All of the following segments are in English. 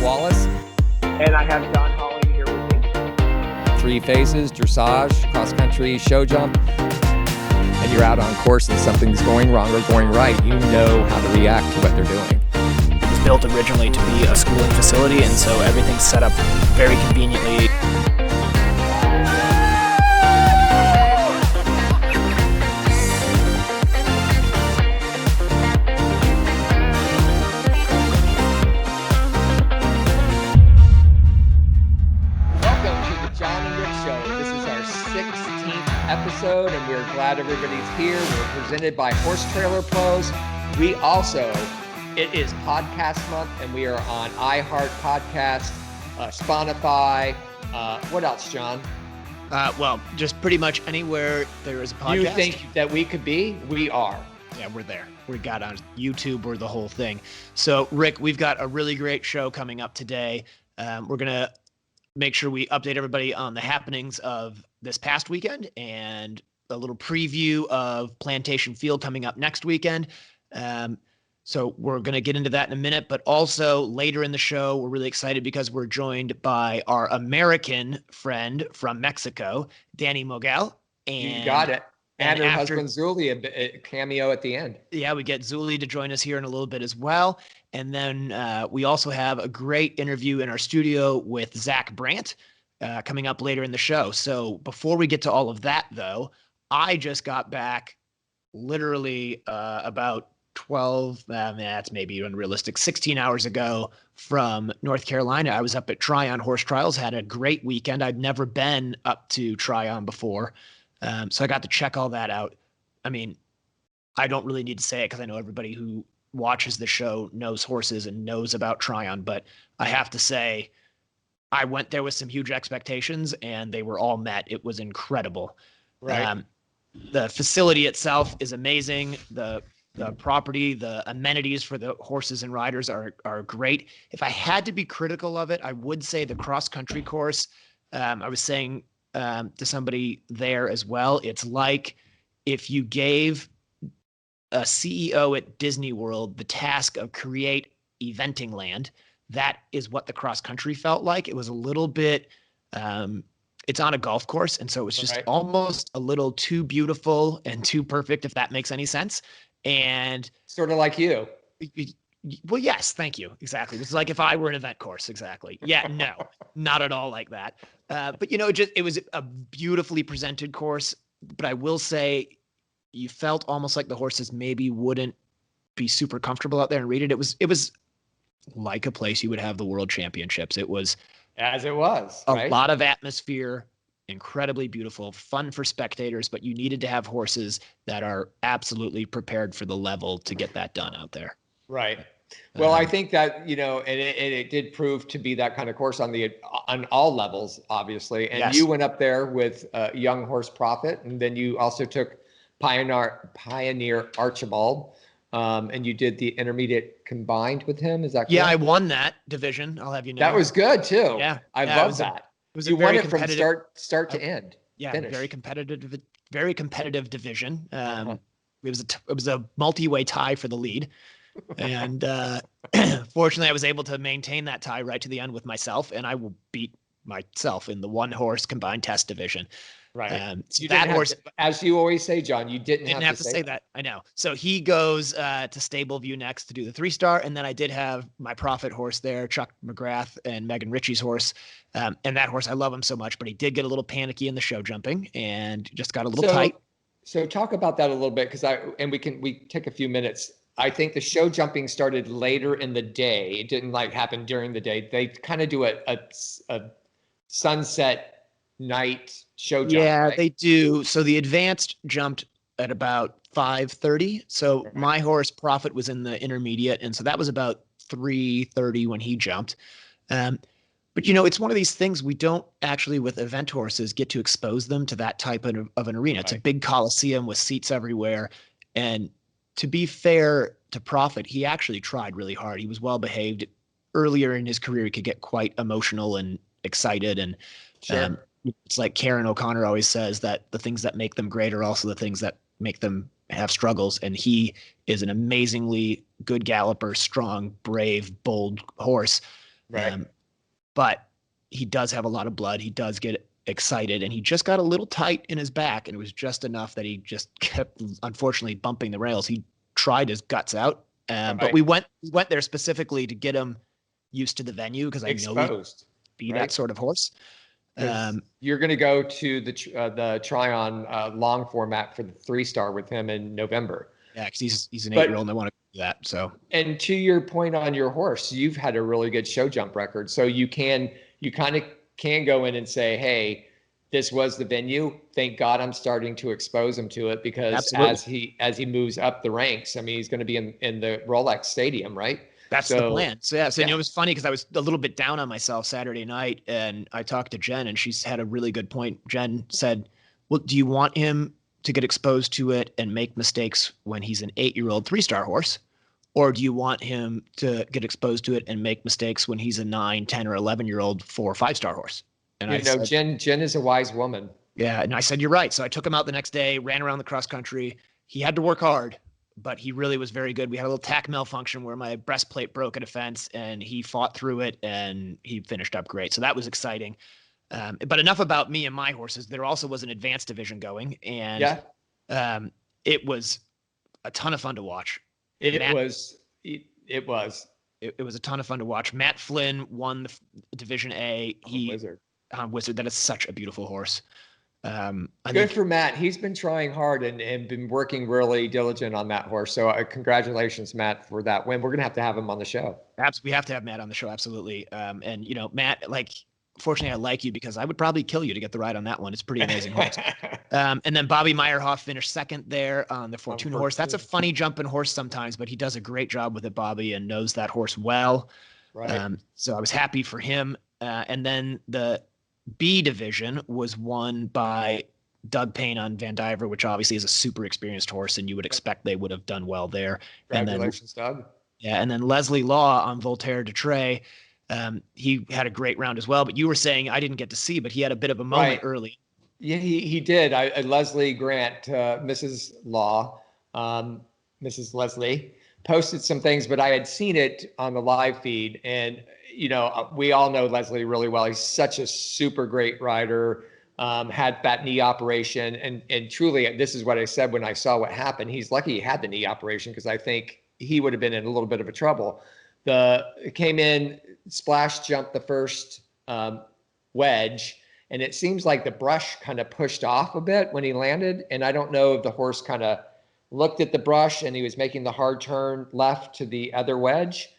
Wallace. And I have John Holly here with me. Three phases, dressage, cross-country, show jump. And you're out on course and something's going wrong or going right. You know how to react to what they're doing. It was built originally to be a schooling facility, and so everything's set up very conveniently. Jon and Rick show. This is our 16th episode, and we're glad everybody's here. We're presented by Horse Trailer Pros. It is podcast month, and we are on iHeart Podcast, Spotify. What else, John? Well, just pretty much anywhere there is a podcast. You think that we could be? We are. Yeah, we're there. We got on YouTube, we're the whole thing. So, Rick, we've got a really great show coming up today. We're going to make sure we update everybody on the happenings of this past weekend and a little preview of Plantation Field coming up next weekend. So we're going to get into that in a minute, but also later in the show, we're really excited because we're joined by our American friend from Mexico, Danny Mogel. And you got it. And her husband, Zuli, a cameo at the end. Yeah, we get Zuli to join us here in a little bit as well. And then we also have a great interview in our studio with Zach Brandt coming up later in the show. So before we get to all of that, though, I just got back literally about 12, that's maybe unrealistic, 16 hours ago from North Carolina. I was up at Tryon Horse Trials, had a great weekend. I'd never been up to Tryon before. So I got to check all that out. I mean, I don't really need to say it because I know everybody who watches the show knows horses and knows about Tryon, but I have to say I went there with some huge expectations and they were all met. It was incredible. Right. The facility itself is amazing. The property, the amenities for the horses and riders are great. If I had to be critical of it, I would say the cross-country course. I was saying to somebody there as well, it's like if you gave a CEO at Disney World the task of create eventing land, that is what the cross country felt like. It was a little bit, it's on a golf course. And so it was just almost a little too beautiful and too perfect, if that makes any sense. And sort of like you. Well, yes, thank you. Exactly. It was like if I were an event course. Exactly. Yeah, no, not at all like that. But it was a beautifully presented course. But I will say, you felt almost like the horses maybe wouldn't be super comfortable out there and read it. It was like a place you would have the World Championships. It was as it was a lot of atmosphere, incredibly beautiful, fun for spectators. But you needed to have horses that are absolutely prepared for the level to get that done out there. Right. Well, I think that, and it did prove to be that kind of course on all levels, obviously. And you went up there with Young Horse Prophet, and then you also took Pioneer Archibald, and you did the intermediate combined with him. Is that correct? Yeah, I won that division. I'll have you know. That was good too. Yeah, I love that. You won it from start to end. Yeah, finish. very competitive division. It was a multi-way tie for the lead. And fortunately, I was able to maintain that tie right to the end with myself, and I will beat myself in the one horse combined test division. Right. So that horse, as you always say, John, you didn't have to say that. I know. So he goes to Stableview next to do the 3-star, and then I did have my Prophet horse there, Chuck McGrath and Megan Ritchie's horse. And that horse, I love him so much, but he did get a little panicky in the show jumping and just got a little tight. So talk about that a little bit, because we take a few minutes. I think the show jumping started later in the day. It didn't happen during the day. They kind of do a sunset night show jump. Yeah, right? They do. So the advanced jumped at about 5:30. So my horse Prophet was in the intermediate, and so that was about 3:30 when he jumped. But it's one of these things we don't actually, with event horses, get to expose them to that type of an arena. Right. It's a big coliseum with seats everywhere, and to be fair to Prophet, he actually tried really hard. He was well behaved. Earlier in his career, he could get quite emotional and excited. And it's like Karen O'Connor always says, that the things that make them great are also the things that make them have struggles. And he is an amazingly good galloper, strong, brave, bold horse. Right. But he does have a lot of blood. He does get excited, and he just got a little tight in his back, and it was just enough that he just kept, unfortunately, bumping the rails. He tried his guts out, but we went there specifically to get him used to the venue because I know he'd be that sort of horse. You're going to go to the Tryon long format for the 3-star with him in November. Yeah, because he's an 8-year-old and I want to do that. So, and to your point on your horse, you've had a really good show jump record, so you kind of can go in and say, hey, this was the venue. Thank God I'm starting to expose him to it, because as he moves up the ranks, I mean, he's going to be in the Rolex Stadium, right? That's the plan. So you know, it was funny because I was a little bit down on myself Saturday night, and I talked to Jen, and she's had a really good point. Jen said, well, do you want him to get exposed to it and make mistakes when he's an 8-year-old 3-star horse? Or do you want him to get exposed to it and make mistakes when he's a 9, 10, or 11-year-old 4 or 5-star horse? And I said, Jen is a wise woman. Yeah. And I said, you're right. So I took him out the next day, ran around the cross country. He had to work hard, but he really was very good. We had a little tack malfunction where my breastplate broke at a fence, and he fought through it and he finished up great. So that was exciting. But enough about me and my horses. There also was an advanced division going, and it was a ton of fun to watch. It was a ton of fun to watch. Matt Flynn won the Division A. Wizard. That is such a beautiful horse. Good for Matt. He's been trying hard and been working really diligent on that horse. So congratulations, Matt, for that win. We're going to have him on the show. We have to have Matt on the show. Absolutely. And you know, Matt, fortunately I like you because I would probably kill you to get the ride on that one. It's a pretty amazing horse. And then Bobby Meyerhoff finished second there on the Fortuna horse. That's a funny jumping horse sometimes, but he does a great job with it, Bobby, and knows that horse well. Right. So I was happy for him. And then the B division was won by Doug Payne on Van Diver, which obviously is a super experienced horse, and you would expect they would have done well there. Congratulations, Doug. Yeah, and then Leslie Law on Voltaire de Tray. He had a great round as well, but you were saying I didn't get to see, but he had a bit of a moment early. Yeah, he did. Leslie Grant, Mrs. Law, Mrs. Leslie, posted some things, but I had seen it on the live feed, and you know, we all know Leslie really well. He's such a super great rider. Had that knee operation, and truly, this is what I said when I saw what happened. He's lucky he had the knee operation, because I think he would have been in a little bit of a trouble. It came in, splash jumped the first wedge, and it seems like the brush kind of pushed off a bit when he landed. And I don't know if the horse kind of looked at the brush and he was making the hard turn left to the other wedge.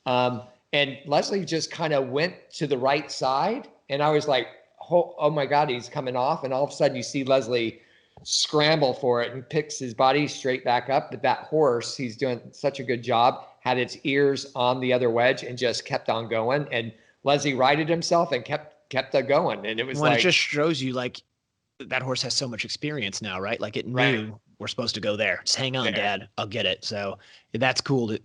And Leslie just kind of went to the right side. And I was like, oh my God, he's coming off. And all of a sudden you see Leslie scramble for it and picks his body straight back up. But that horse, he's doing such a good job, had its ears on the other wedge and just kept on going. And Leslie righted himself and kept going. And it was it just shows you that horse has so much experience now, right? Like it knew we're supposed to go there. Just hang on, Dad. I'll get it. So that's cool.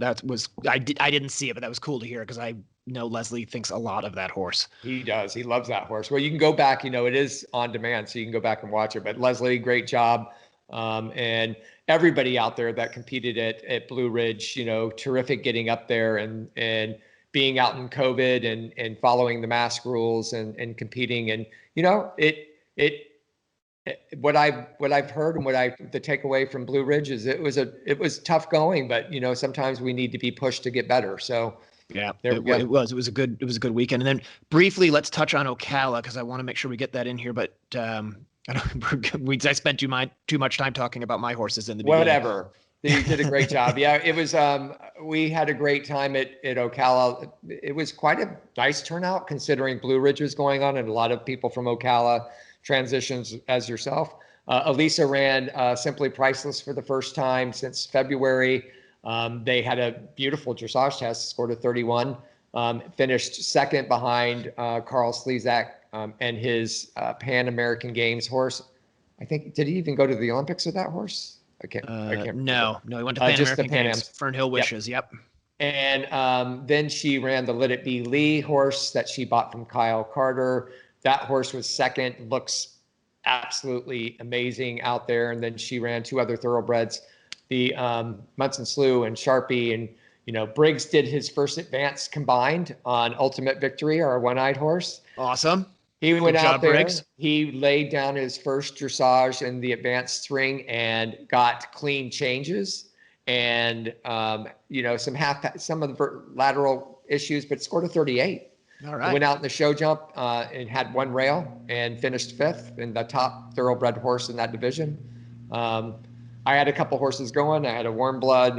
I didn't see it, but that was cool to hear, because I know Leslie thinks a lot of that horse. He does. He loves that horse. Well, you can go back, it is on demand, so you can go back and watch it. But Leslie, great job. And everybody out there that competed at Blue Ridge, terrific getting up there and being out in COVID and following the mask rules and competing. And, what I've heard and the takeaway from Blue Ridge is it was tough going, but sometimes we need to be pushed to get better. So yeah, it was a good weekend. And then briefly, let's touch on Ocala, because I want to make sure we get that in here. But I spent too much time talking about my horses in the beginning. Whatever. You did a great job. Yeah, it was. We had a great time at Ocala. It was quite a nice turnout considering Blue Ridge was going on, and a lot of people from Ocala transitions as yourself. Elisa ran Simply Priceless for the first time since February. They had a beautiful dressage test, scored a 31, finished second behind Carl Slezak and his Pan American Games horse. I think, did he even go to the Olympics with that horse? I can't No, he went to Pan American Games. Fernhill Wishes. Yep. And then she ran the Let It Be Lee horse that she bought from Kyle Carter. That horse was second, looks absolutely amazing out there. And then she ran two other thoroughbreds, the Munson Slough and Sharpie. And, Briggs did his first advance combined on Ultimate Victory, our one-eyed horse. Awesome. He went Good out job, there. Briggs. He laid down his first dressage in the advanced ring and got clean changes and some of the lateral issues, but scored a 38. All right. Went out in the show jump and had one rail and finished 5th in the top thoroughbred horse in that division. I had a couple horses going. I had a warm blood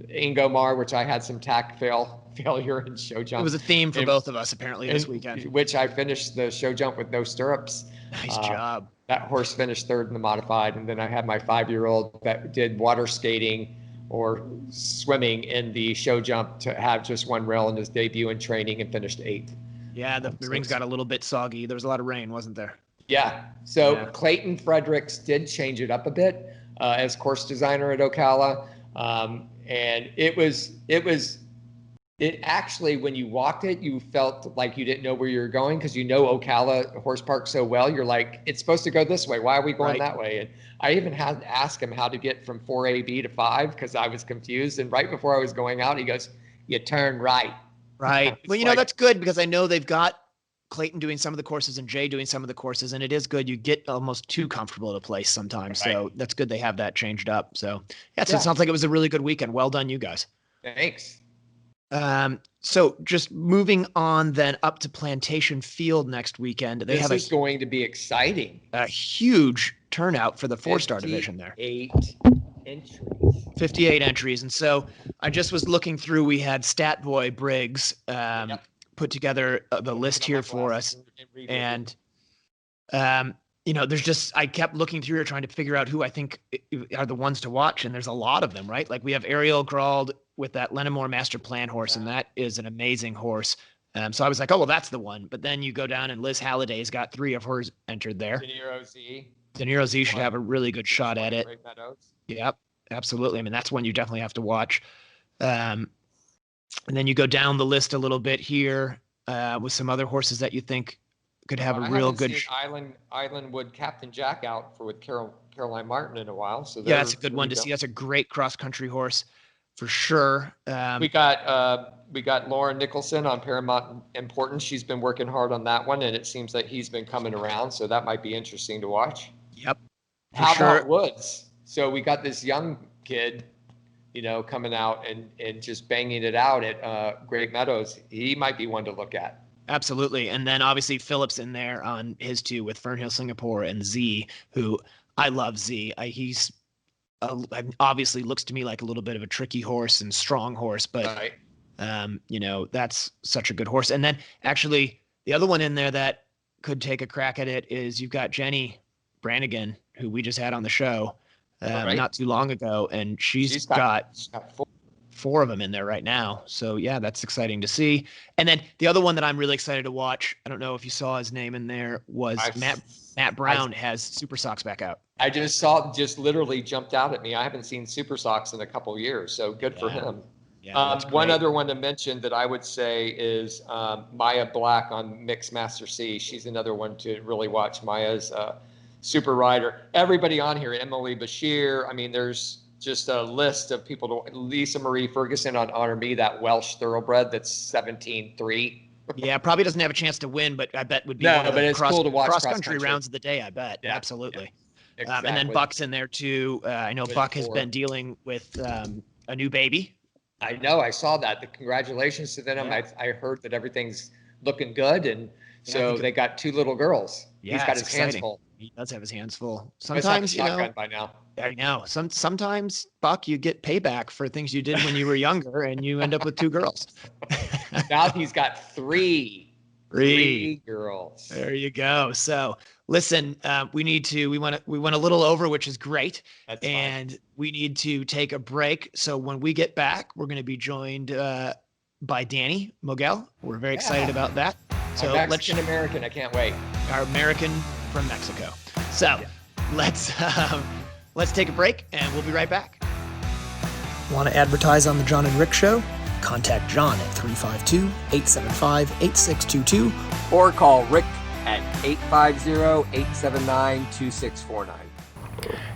Ingomar, which I had some tack failure in show jump. It was a theme for both of us apparently this weekend. Which I finished the show jump with no stirrups. Nice job. That horse finished 3rd in the modified, and then I had my 5-year-old that did water skating or swimming in the show jump to have just one rail in his debut in training and finished 8th. Yeah, the rings got a little bit soggy. There was a lot of rain, wasn't there? Yeah. So Clayton Fredericks did change it up a bit as course designer at Ocala. And it actually, when you walked it, you felt like you didn't know where you were going because Ocala Horse Park so well. You're like, it's supposed to go this way. Why are we going that way? And I even had to ask him how to get from 4AB to 5 because I was confused. And right before I was going out, he goes, "You turn right." Right. Well, that's good because I know they've got Clayton doing some of the courses and Jay doing some of the courses, and it is good. You get almost too comfortable at a place sometimes. Right. So that's good they have that changed up. So it sounds like it was a really good weekend. Well done, you guys. Thanks. So just moving on then up to Plantation Field next weekend. This is going to be exciting. A huge turnout for the 4-star division there. 58 entries. And so I just was looking through, we had Stat Boy Briggs put together the list here for us. And, I kept looking through here trying to figure out who I think are the ones to watch. And there's a lot of them, right? Like we have Ariel Grawled with that Lenamore Master Plan horse, and that is an amazing horse. So I was like, oh, well, that's the one. But then you go down and Liz Halliday's got 3 of hers entered there. De Niro Z should have a really good shot at it. Yep, absolutely. I mean, that's one you definitely have to watch. And then you go down the list a little bit here with some other horses that you think could have a real good. Islandwood Captain Jack out with Caroline Martin in a while. So that's a good one to see. That's a great cross country horse for sure. We got Lauren Nicholson on Paramount Importance. She's been working hard on that one, and it seems that he's been coming around. So that might be interesting to watch. Yep. How about Woods? So we got this young kid, coming out and just banging it out at Great Meadows. He might be one to look at. Absolutely. And then obviously Phillips in there on his 2 with Fernhill Singapore and Z, who I love Z. He's obviously looks to me like a little bit of a tricky horse and strong horse, but that's such a good horse. And then actually the other one in there that could take a crack at it is you've got Jenny Brannigan, who we just had on the show not too long ago, and she's got 4 of them in there right now. So that's exciting to see. And then the other one that I'm really excited to watch, I don't know if you saw his name in there, was Matt Brown has Super Sox back out. I just literally jumped out at me. I haven't seen Super Sox in a couple of years, so good for him. Yeah, one other one to mention that I would say is Maya Black on Mixed Master C. She's another one to really watch. Maya's super rider. Everybody on here, Emily Bashir. I mean, there's just a list of people. Lisa Marie Ferguson on Honor Me, that Welsh thoroughbred that's 17-3. Yeah, probably doesn't have a chance to win, but I bet would be one of the cool to watch cross-country rounds of the day, I bet. Yeah, absolutely. Yeah, exactly. And then Buck's in there too. I know Buck has been dealing with a new baby. I know. I saw that. The congratulations to them. Yeah. I heard that everything's looking good, and so they got 2 little girls. Yeah, he's got his hands full. He does have his hands full. Sometimes, by now. I know. Sometimes, Buck, you get payback for things you did when you were younger, and you end up with 2 girls. Now he's got 3 girls. There you go. So listen, we went a little over, which is great. That's and fine. We need to take a break. So when we get back, we're going to be joined by Danny Mogel. We're very excited about that. So Mexican American, I can't wait. Our American from Mexico. So let's take a break, and we'll be right back. Want to advertise on the Jon and Rick Show? Contact John at 352-875-8622 or call Rick at 850-879-2649.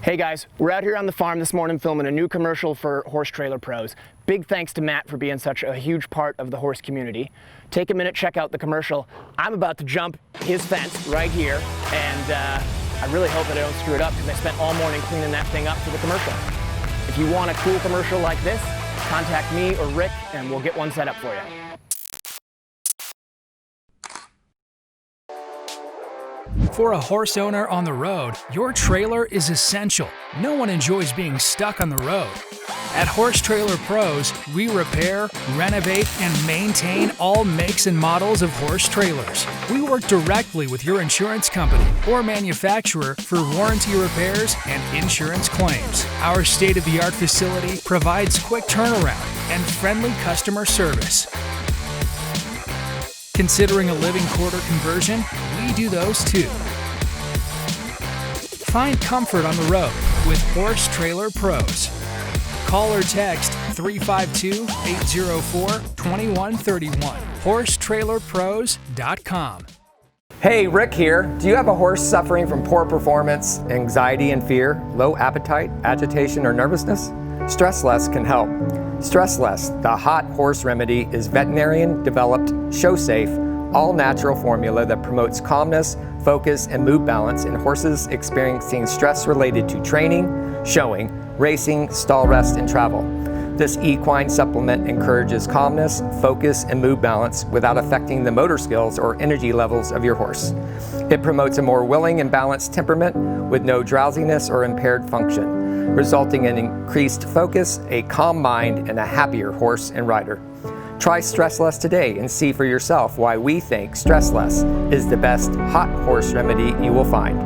Hey guys, we're out here on the farm this morning filming a new commercial for Horse Trailer Pros. Big thanks to Matt for being such a huge part of the horse community. Take a minute, check out the commercial. I'm about to jump his fence right here, and I really hope that I don't screw it up because I spent all morning cleaning that thing up for the commercial. If you want a cool commercial like this, contact me or Rick and we'll get one set up for you. For a horse owner on the road, your trailer is essential. No one enjoys being stuck on the road. At Horse Trailer Pros, we repair, renovate, and maintain all makes and models of horse trailers. We work directly with your insurance company or manufacturer for warranty repairs and insurance claims. Our state-of-the-art facility provides quick turnaround and friendly customer service. Considering a living quarter conversion? We do those too. Find comfort on the road with Horse Trailer Pros. Call or text 352-804-2131. HorseTrailerPros.com. Hey, Rick here. Do you have a horse suffering from poor performance, anxiety and fear, low appetite, agitation, or nervousness? Stress Less can help. Stress Less, the hot horse remedy, is veterinarian-developed, show-safe, all-natural formula that promotes calmness, focus, and mood balance in horses experiencing stress related to training, showing, racing, stall rest, and travel. This equine supplement encourages calmness, focus, and mood balance without affecting the motor skills or energy levels of your horse. It promotes a more willing and balanced temperament with no drowsiness or impaired function, resulting in increased focus, a calm mind, and a happier horse and rider. Try Stress Less today and see for yourself why we think Stress Less is the best hot horse remedy you will find.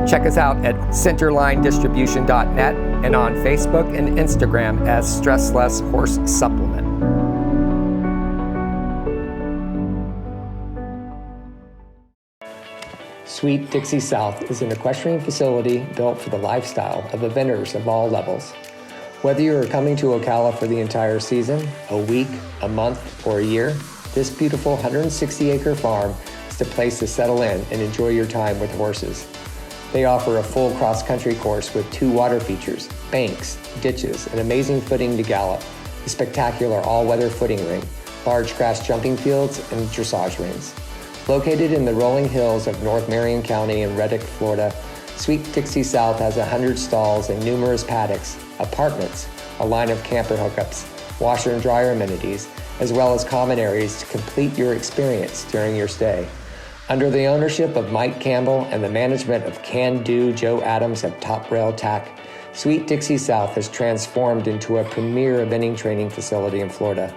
Check us out at centerlinedistribution.net and on Facebook and Instagram as Stress Less Horse Supplement. Sweet Dixie South is an equestrian facility built for the lifestyle of eventers of all levels. Whether you are coming to Ocala for the entire season, a week, a month, or a year, this beautiful 160-acre farm is the place to settle in and enjoy your time with horses. They offer a full cross-country course with 2 water features, banks, ditches, and amazing footing to gallop, a spectacular all-weather footing ring, large grass jumping fields, and dressage rings. Located in the rolling hills of North Marion County in Reddick, Florida, Sweet Dixie South has 100 stalls and numerous paddocks, apartments, a line of camper hookups, washer and dryer amenities, as well as common areas to complete your experience during your stay. Under the ownership of Mike Campbell and the management of Can-Do Joe Adams of Top Rail Tack, Sweet Dixie South has transformed into a premier eventing training facility in Florida.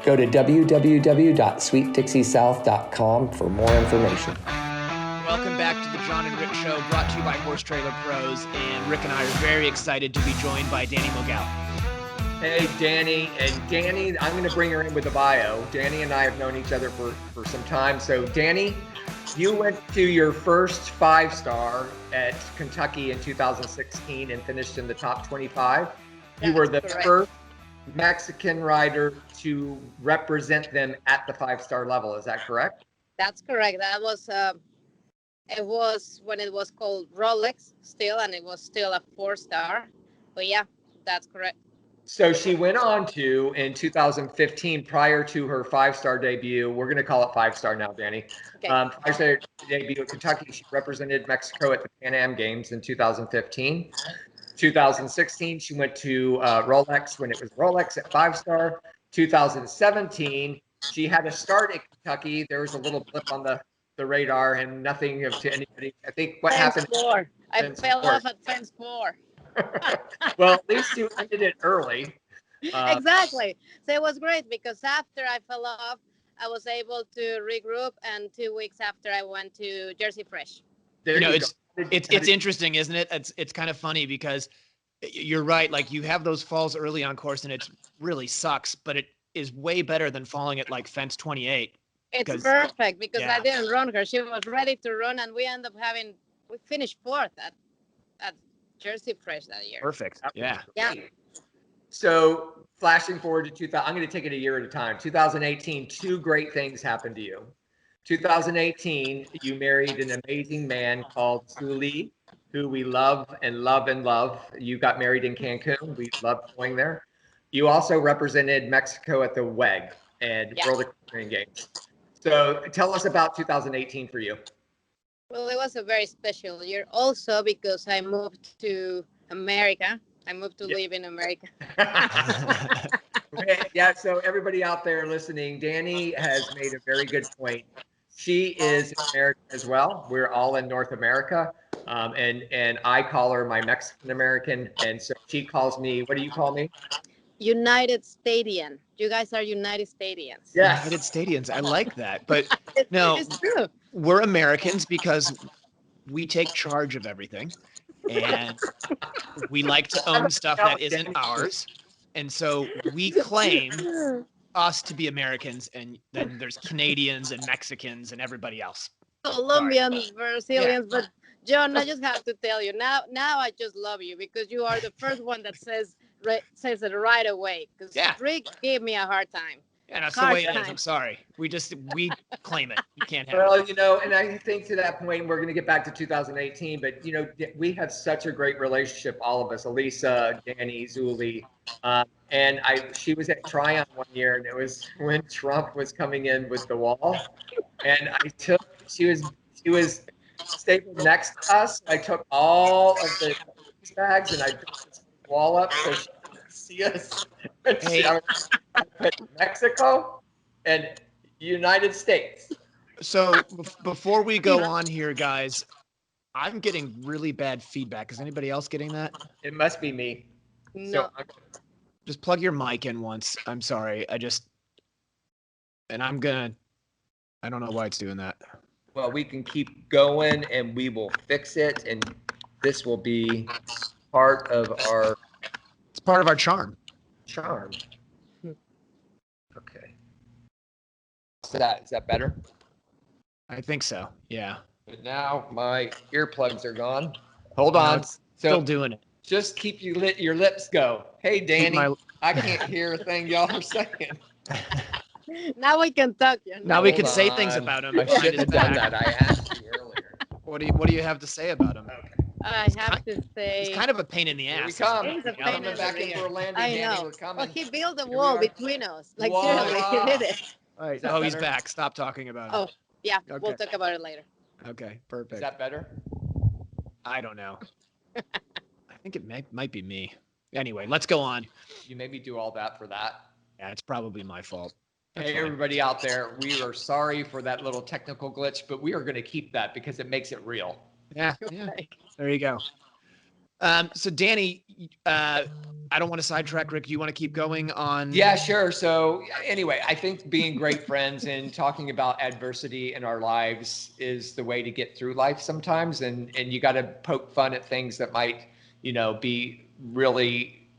Go to www.sweetdixiesouth.com for more information. Welcome back to the Jon and Rick Show, brought to you by Horse Trailer Pros, and Rick and I are very excited to be joined by Danny Mogal. Hey, Danny. And Danny, I'm going to bring her in with a bio. Danny and I have known each other for some time. So, Danny, you went to your first 5-star at Kentucky in 2016 and finished in the top 25. You were the first Mexican rider to represent them at the 5-star level. Is that correct? That's correct. That was it was when it was called Rolex still, and it was still a 4-star. But yeah, that's correct. So she went on to, in 2015, prior to her 5-star debut, we're going to call it 5-star now, Danny. Okay. Prior to her debut at Kentucky, she represented Mexico at the Pan Am Games in 2015. 2016, she went to Rolex when it was Rolex at 5-star. 2017, she had a start at Kentucky. There was a little blip on the radar and nothing to anybody. I think what happened. I fell off at fence 4. Well, at least you ended it early. Exactly. So it was great because after I fell off, I was able to regroup, and 2 weeks after I went to Jersey Fresh. It's interesting, isn't it? It's kind of funny because you're right. Like, you have those falls early on course and it really sucks, but it is way better than falling at like fence 28. It's perfect because I didn't run her. She was ready to run, and we finished 4th at Jersey Fresh that year. Perfect. Yeah. Yeah. So flashing forward to 2000, I'm going to take it a year at a time. 2018, 2 great things happened to you. 2018, you married an amazing man called Suli, who we love and love and love. You got married in Cancun. We loved going there. You also represented Mexico at the WEG and World Equestrian Games. So tell us about 2018 for you. Well, it was a very special year also because I moved to America. I moved to live in America. Yeah, so everybody out there listening, Danny has made a very good point. She is American as well. We're all in North America. And I call her my Mexican American. And so she calls me, what do you call me? United Stadian. You guys are United Stadians. Yes. United Stadiums. I like that. But It's true. we're Americans because we take charge of everything. And we like to own stuff that isn't ours. And so we claim us to be Americans, and then there's Canadians and Mexicans and everybody else. Colombians, Brazilians, but Jon, I just have to tell you now I just love you because you are the first one that says it right away. Because Rick gave me a hard time. Yeah, that's the way it is. I'm sorry. We claim it. You can't have it. Well, you know, and I think to that point, we're going to get back to 2018, but, you know, we have such a great relationship, all of us, Elisa, Danny, Zuli. And she was at Tryon one year, and it was when Trump was coming in with the wall. And she was stapled next to us. I took all of the bags and I put this wall up so she could see us. Hey. I put Mexico and United States. So before we go on here, guys, I'm getting really bad feedback. Is anybody else getting that? It must be me. No. So just plug your mic in once. I'm sorry. I don't know why it's doing that. Well, we can keep going and we will fix it. And this will be part of our It's part of our charm. Okay. Is that better? I think so. Yeah. But now my earplugs are gone. Hold No, on. it's still doing it. Just keep your lips go. Hey, Danny, I can't hear a thing y'all are saying. Now we can talk. Now we can say things about him. I shouldn't have done that. I asked you earlier. What do you have to say about him? Okay. I have to say. He's kind of a pain in the Here we ass. come. He's a We're pain coming in back the in rear. for a landing, I Danny. know. We're coming. Well, he built a Here we wall are. between us. Like Voila. seriously, he did it. All right. that Oh, he's better? back. Stop talking about it. Oh, yeah. Okay. We'll talk about it later. Okay. Is Perfect. that better? I don't know. I think it might be me. Anyway, let's go on. You made me do all that for that. Yeah, it's probably my fault. That's Hey, fine. everybody out there, we are sorry for that little technical glitch, but we are going to keep that because it makes it real. Yeah. There you go. So Danny, I don't want to sidetrack Rick. Do you want to keep going on? Yeah, sure. So anyway, I think being great friends and talking about adversity in our lives is the way to get through life sometimes. And you got to poke fun at things that might, be really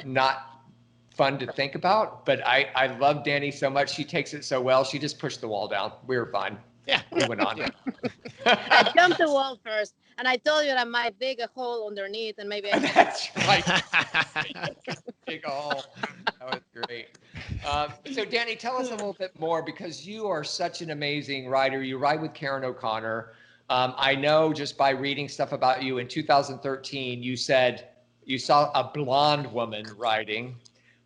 not fun to think about. But I love Danny so much. She takes it so well. She just pushed the wall down. We were fine. Yeah. We went on. I jumped the wall first, and I told you that I might dig a hole underneath, and maybe I can. That's right. Big hole. That was great. So Danny, tell us a little bit more because you are such an amazing rider. You ride with Karen O'Connor. I know just by reading stuff about you in 2013, you said you saw a blonde woman riding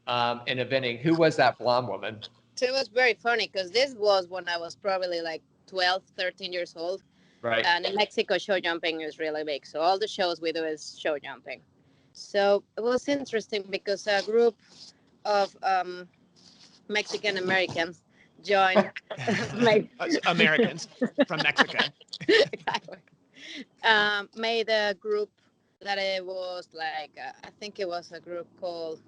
in eventing. Who was that blonde woman? So it was very funny because this was when I was probably like 12, 13 years old. Right. And in Mexico, show jumping is really big. So all the shows we do is show jumping. So it was interesting because a group of Mexican Americans joined. Americans from Mexico. Exactly. Made a group that it was like, I think it was a group called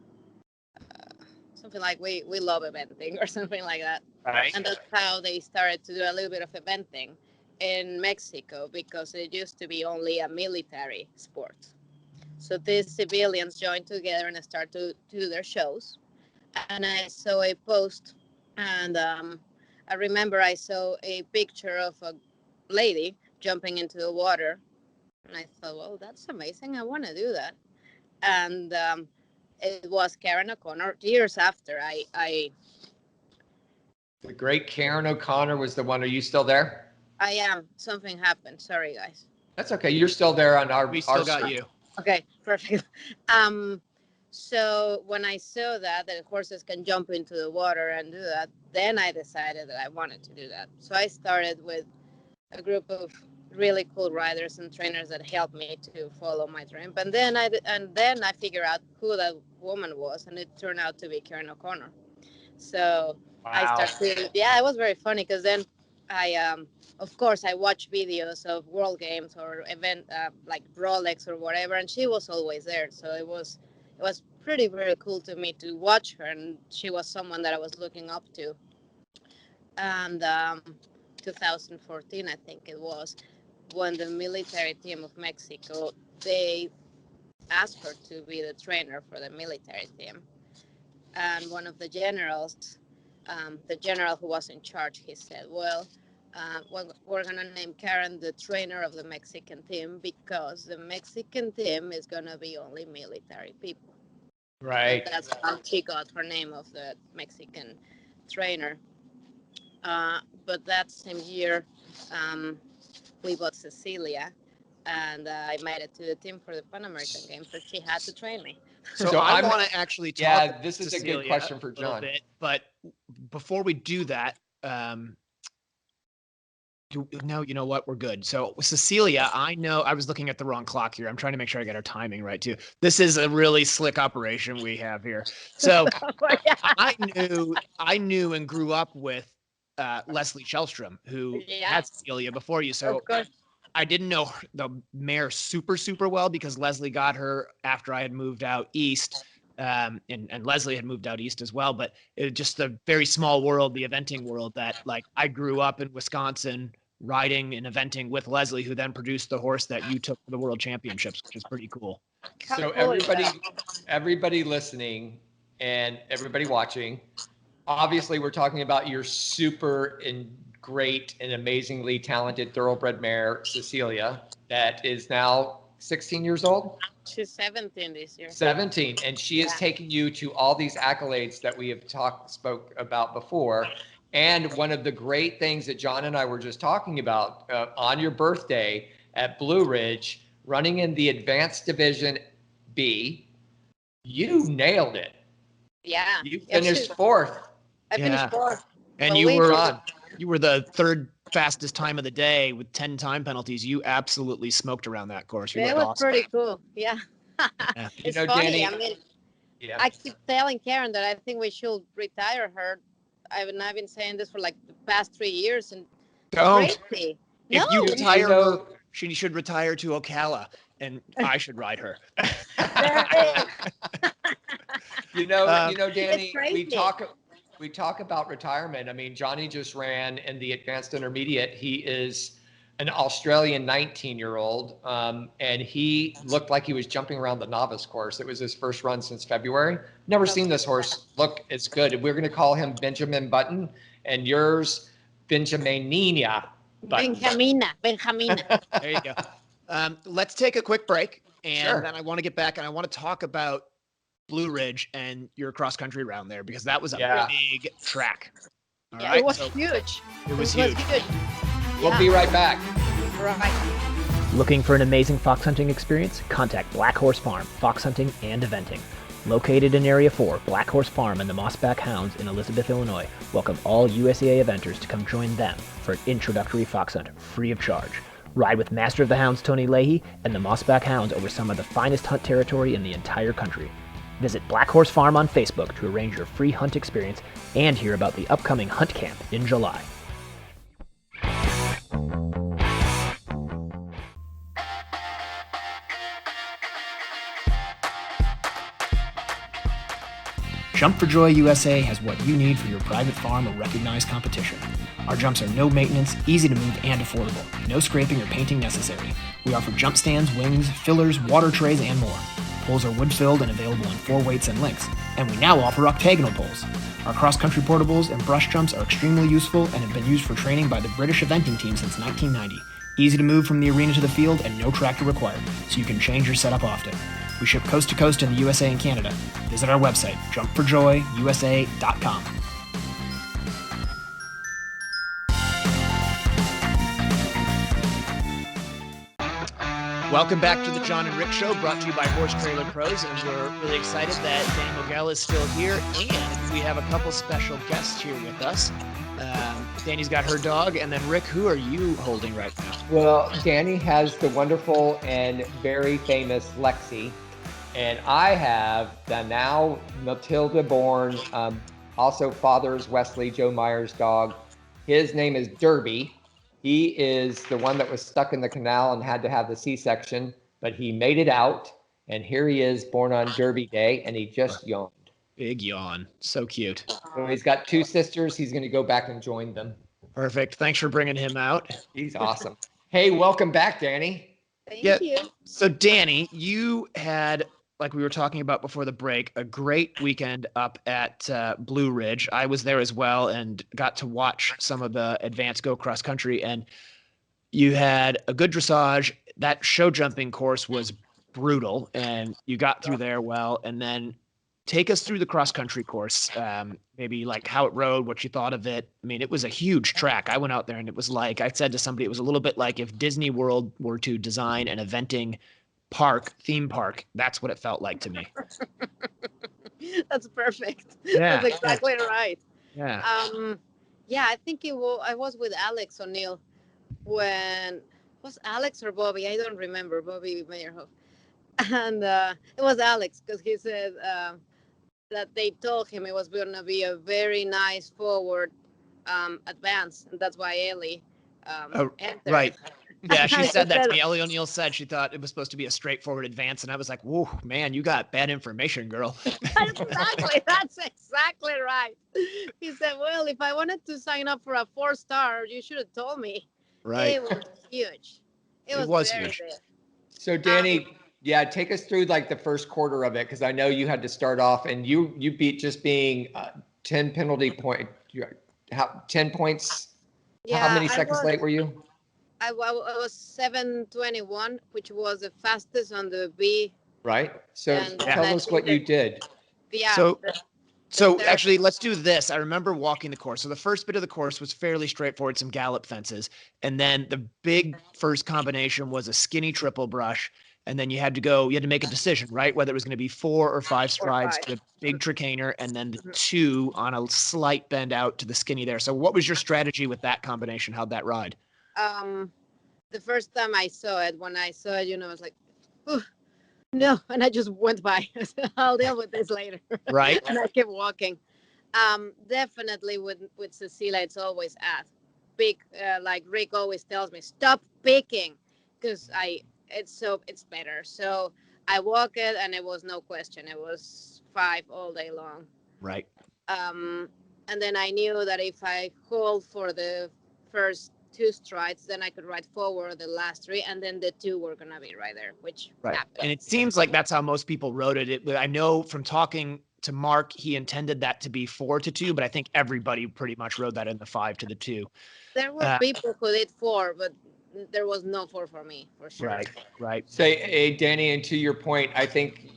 something like we love eventing or something like that. Right. And that's how they started to do a little bit of eventing in Mexico because it used to be only a military sport. So these civilians joined together and started to do their shows. And I saw a post, and I remember I saw a picture of a lady jumping into the water. And I thought, well, that's amazing. I want to do that. And it was Karen O'Connor. Years after, I The great Karen O'Connor was the one. Are you still there? I am. Something happened. Sorry, guys. That's okay. You're still there on our. We still got you. Okay, perfect. So when I saw that horses can jump into the water and do that, then I decided that I wanted to do that. So I started with a group of really cool riders and trainers that helped me to follow my dream. And then I figured out who that woman was, and it turned out to be Karen O'Connor. So I started. Yeah, it was very funny because then I, of course, I watched videos of World Games or event like Rolex or whatever, and she was always there. So it was pretty very cool to me to watch her, and she was someone that I was looking up to. And 2014, I think it was, when the military team of Mexico, they asked her to be the trainer for the military team. And one of the generals, the general who was in charge, he said, well, we're going to name Karen the trainer of the Mexican team because the Mexican team is going to be only military people. Right. And that's how she got her name of the Mexican trainer. But that same year, we bought Cecilia, and I made it to the team for the Pan American Games, so she had to train me. So I want to actually talk. Yeah, this is Cecilia a good question for a little Jon. bit, but before we do that, no, you know what? We're good. So with Cecilia, I know I was looking at the wrong clock here. I'm trying to make sure I get our timing right too. This is a really slick operation we have here. So I knew and grew up with Leslie Shellstrom, who had Cecilia before you. So I didn't know the mare super well because Leslie got her after I had moved out east. And Leslie had moved out east as well, but it was just a very small world, the eventing world, that like I grew up in Wisconsin riding and eventing with Leslie, who then produced the horse that you took to the world championships, which is pretty cool. So everybody listening and everybody watching, obviously we're talking about your super and great and amazingly talented thoroughbred mare, Cecilia, that is now 16 years old. She's 17 this year. 17, and she has taken you to all these accolades that we have spoke about before. And one of the great things that Jon and I were just talking about on your birthday at Blue Ridge, running in the Advanced Division B, you nailed it. Yeah. You finished fourth. I finished fourth. And you were the third fastest time of the day with 10 time penalties. You absolutely smoked around that course. It was awesome. Pretty cool. Yeah. It's funny. Danny, I mean, I keep telling Karen that I think we should retire her. I've been saying this for like the past 3 years, and don't. Crazy. If you retire her, she should retire to Ocala, and I should ride her. Danny, we talk about retirement. I mean, Johnny just ran in the advanced intermediate. He is an Australian 19-year-old, and he looked like he was jumping around the novice course. It was his first run since February. Never seen this horse look as good. We're going to call him Benjamin Button, and yours, Benjaminina Button. Benjamina. There you go. Let's take a quick break, and then I want to get back, and I want to talk about Blue Ridge and your cross-country round there, because that was a big track. All right? It was huge. It was huge. We'll be right back. Right. Looking for an amazing fox hunting experience? Contact Black Horse Farm, Fox Hunting and Eventing. Located in Area 4, Black Horse Farm and the Mossback Hounds in Elizabeth, Illinois welcome all USAA eventers to come join them for an introductory fox hunt free of charge. Ride with Master of the Hounds Tony Leahy and the Mossback Hounds over some of the finest hunt territory in the entire country. Visit Black Horse Farm on Facebook to arrange your free hunt experience and hear about the upcoming hunt camp in July. Jump for Joy USA has what you need for your private farm or recognized competition. Our jumps are no maintenance, easy to move, and affordable. No scraping or painting necessary. We offer jump stands, wings, fillers, water trays, and more. Poles are wood-filled and available in 4 weights and lengths. And we now offer octagonal poles. Our cross-country portables and brush jumps are extremely useful and have been used for training by the British eventing team since 1990. Easy to move from the arena to the field and no tractor required, so you can change your setup often. We ship coast to coast in the USA and Canada. Visit our website, jumpforjoyusa.com. Welcome back to the Jon and Rick Show, brought to you by Horse Trailer Pros, and we're really excited that Danny Mogel is still here, and we have a couple special guests here with us. Danny's got her dog, and then Rick, who are you holding right now? Well, Danny has the wonderful and very famous Lexi, and I have the now Matilda-born, also father's Wesley, Joe Meyer's dog. His name is Derby. He is the one that was stuck in the canal and had to have the C-section, but he made it out, and here he is, born on Derby Day, and he just yawned. Big yawn. So cute. So he's got two sisters. He's going to go back and join them. Perfect. Thanks for bringing him out. He's awesome. Hey, welcome back, Danny. Thank you. So, Danny, you had, like we were talking about before the break, a great weekend up at Blue Ridge. I was there as well and got to watch some of the advanced go cross country. And you had a good dressage. That show jumping course was brutal, and you got through there well. And then take us through the cross country course, maybe like how it rode, what you thought of it. I mean, it was a huge track. I went out there and it was like, I said to somebody, it was a little bit like if Disney World were to design an eventing theme park. That's what it felt like to me. That's perfect. Yeah. That's exactly right. Yeah. Yeah, I think I was with Alex O'Neill when was Alex or Bobby? I don't remember. Bobby Meyerhoff. And it was Alex, because he said that they told him it was going to be a very nice forward advance, and that's why Ellie entered. Right. Yeah, she said that to me. Said- Ellie O'Neill said she thought it was supposed to be a straightforward advance, and I was like, whoa, man, you got bad information, girl. Exactly. That's exactly right. He said, well, if I wanted to sign up for a 4-star, you should have told me. Right. It was huge. It was very huge. big. So, Danny, yeah, take us through like the first quarter of it, because I know you had to start off, and you beat just being 10 penalty point, 10 points. Yeah, How many I seconds was- late were you? I was 7:21, which was the fastest on the B. Right. So And tell then us what you did. Yeah. So There- actually, let's do this. I remember walking the course. So the first bit of the course was fairly straightforward, some gallop fences. And then the big first combination was a skinny triple brush. And then you had to make a decision, right? Whether it was going to be 4 or 5 strides to the big tricaner, and then the 2 on a slight bend out to the skinny there. So what was your strategy with that combination? How'd that ride? The first time I saw it, I was like, oh, no, and I just went by. I said, I'll deal with this later. Right. And I kept walking. Definitely with Cecilia, it's always big. Like Rick always tells me, stop picking, because it's better. So I walk it, and it was no question. It was 5 all day long. Right. And then I knew that if I hold for the first 2 strides, then I could ride forward the last 3, and then the 2 were gonna be right there, which Right. happened. And it seems like that's how most people wrote it. I know from talking to Mark, he intended that to be 4 to 2, but I think everybody pretty much wrote that in the 5 to the 2. There were people who did 4, but there was no 4 for me, for sure. Right. Right. So, hey, Danny, and to your point, I think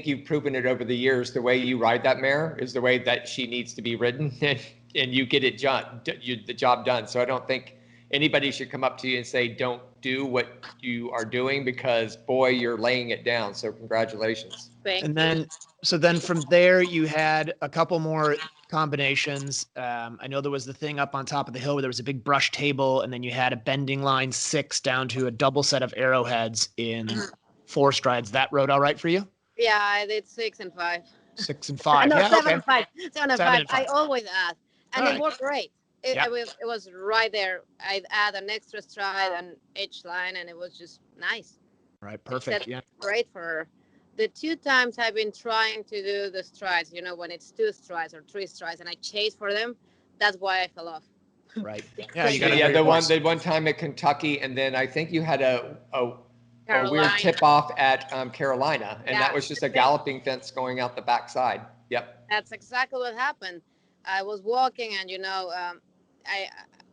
you've proven it over the years. The way you ride that mare is the way that she needs to be ridden, and you get it the job done. So I don't think anybody should come up to you and say, don't do what you are doing, because boy, you're laying it down. So congratulations. Thank you. Then from there, you had a couple more combinations. I know there was the thing up on top of the hill where there was a big brush table, and then you had a bending line 6 down to a double set of arrowheads in 4 strides. That rode all right for you? Yeah, I did 6 and 5. 6 and 5. No, Yeah, 7 okay. and 5. 7 and 7 5. and 5. I always add, and All it right. worked great. It Yeah. was right there. I'd add an extra stride on each line, and it was just nice. Right. Perfect. That's Yeah. great for her. The 2 times I've been trying to do the strides, when it's 2 strides or 3 strides, and I chase for them, that's why I fell off. Right. Yeah. You got Yeah, the one time at Kentucky, and then I think you had a weird Carolina. tip off at Carolina, and that Yeah. was just a galloping fence going out the backside. Yep. That's exactly what happened. I was walking, and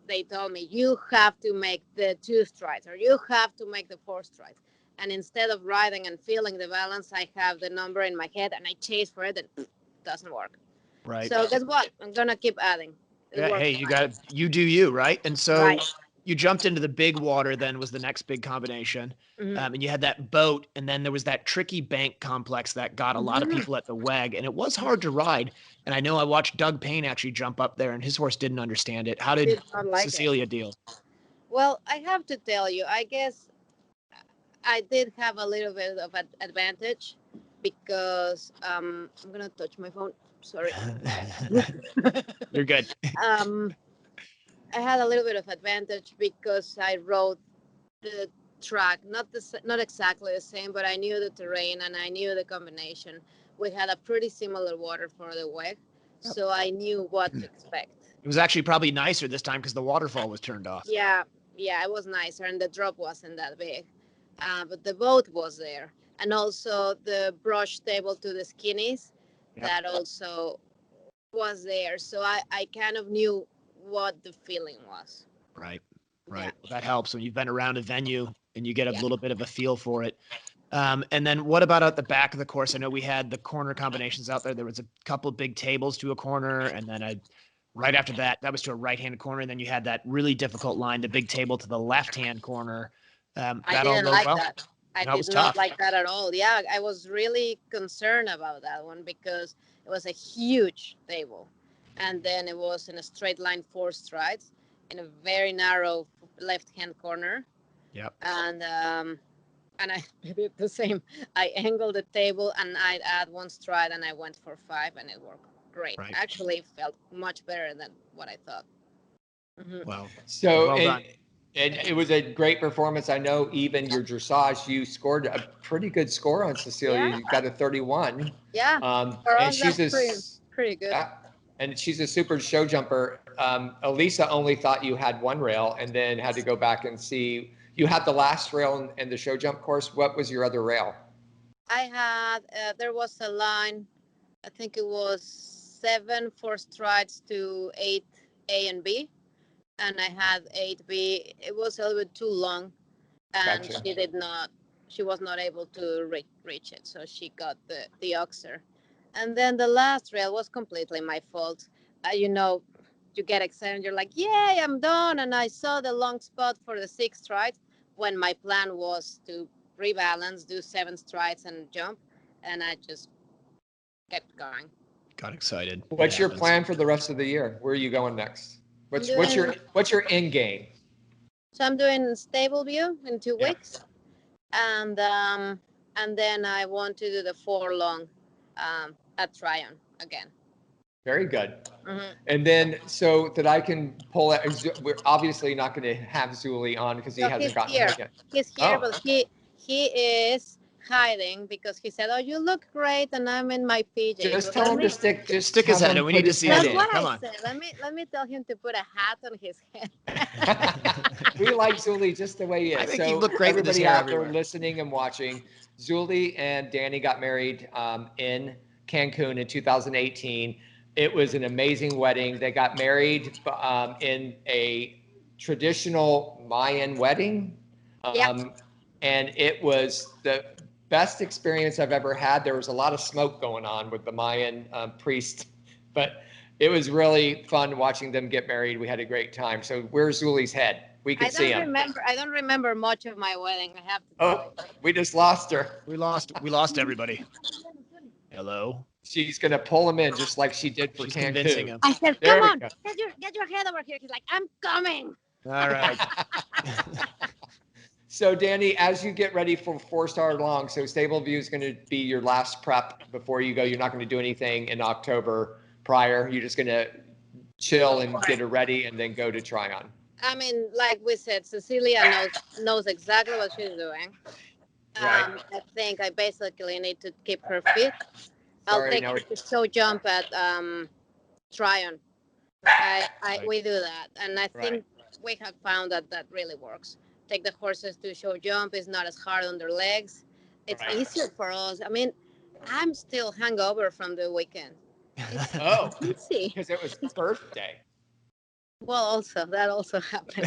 they told me, you have to make the 2 strides, or you have to make the 4 strides. And instead of riding and feeling the balance, I have the number in my head, and I chase for it, and it doesn't work. Right. So guess what? I'm gonna keep adding. It Yeah, works hey, fine. you do you, right? And so Right. you jumped into the big water, then was the next big combination. And you had that boat, and then there was that tricky bank complex that got a lot of people at the WEG, and it was hard to ride. And I know I watched Doug Payne actually jump up there, and his horse didn't understand it. How did not like Cecilia deal? Well, I have to tell you, I guess I did have a little bit of an advantage because I'm gonna touch my phone. Sorry. You're good. I had a little bit of advantage because I rode the track, not exactly the same, but I knew the terrain and I knew the combination. We had a pretty similar water for the WEG, so I knew what to expect. It was actually probably nicer this time because the waterfall was turned off. Yeah, it was nicer and the drop wasn't that big, but the boat was there, and also the brush table to the skinnies, that also was there. So I kind of knew what the feeling was. Right. Yeah. Well, that helps when you've been around a venue and you get a little bit of a feel for it. And then what about at the back of the course? I know we had the corner combinations out there. There was a couple of big tables to a corner, and then right after that was to a right-hand corner. And then you had that really difficult line, the big table to the left-hand corner. I didn't like that. I did not like that at all. Yeah, I was really concerned about that one because it was a huge table. And then it was in a straight line 4 strides in a very narrow left-hand corner. Yep. And I did the same. I angled the table and I'd add 1 stride and I went for 5 and it worked great. Right. Actually, it felt much better than what I thought. Wow. So well done. It was a great performance. I know even your dressage, you scored a pretty good score on Cecilia. Yeah. You got a 31. Yeah. And she's pretty good. And she's a super show jumper. Elisa only thought you had 1 rail and then had to go back and see. You had the last rail in the show jump course. What was your other rail? I had, there was a line, I think it was 7 4 strides to 8 A and B. And I had 8B. It was a little bit too long, and Gotcha. she was not able to reach it. So she got the oxer. And then the last rail was completely my fault. You get excited. You're like, yay, I'm done. And I saw the long spot for the 6 strides when my plan was to rebalance, do 7 strides and jump. And I just kept going. Got excited. What's your plan for the rest of the year? Where are you going next? What's your end game? So I'm doing Stable View in 2 weeks. And then I want to do the 4 long at Tryon again. Very good. And then so that I can pull it, we're obviously not going to have Zuli on because he hasn't gotten here yet. He's here, but he is hiding because he said, "Oh, you look great," and I'm in my PJs. Just tell him to stick his head in. We need to see That's it. what Come I on. said. Let me tell him to put a hat on his head. We like Zuli just the way he is. I think he'd look great with his hair out everywhere. there listening and watching, Zuli and Danny got married in Cancun in 2018. It was an amazing wedding. They got married in a traditional Mayan wedding. And it was the best experience I've ever had. There was a lot of smoke going on with the Mayan priest, but it was really fun watching them get married. We had a great time. So where's Zuli's head? We can see him. I don't remember much of my wedding. I have to Oh, we just lost her. We lost everybody. Hello. She's gonna pull him in just like she did for She's Cancun. convincing him. I said, There come we on, go. get your head over here. He's like, I'm coming. All right. So Danny, as you get ready for 4-star long, so Stable View is going to be your last prep before you go. You're not going to do anything in October prior. You're just going to chill and get it ready and then go to Tryon. I mean, like we said, Cecilia knows exactly what she's doing. Right. I think I basically need to keep her fit. Sorry, I'll take her to show jump at Tryon. We do that, and I think we have found that really works. Take the horses to show jump. It's not as hard on their legs. It's easier for us. I mean, I'm still hungover from the weekend. Oh, Easy. because it was his birthday. Well, that also happened.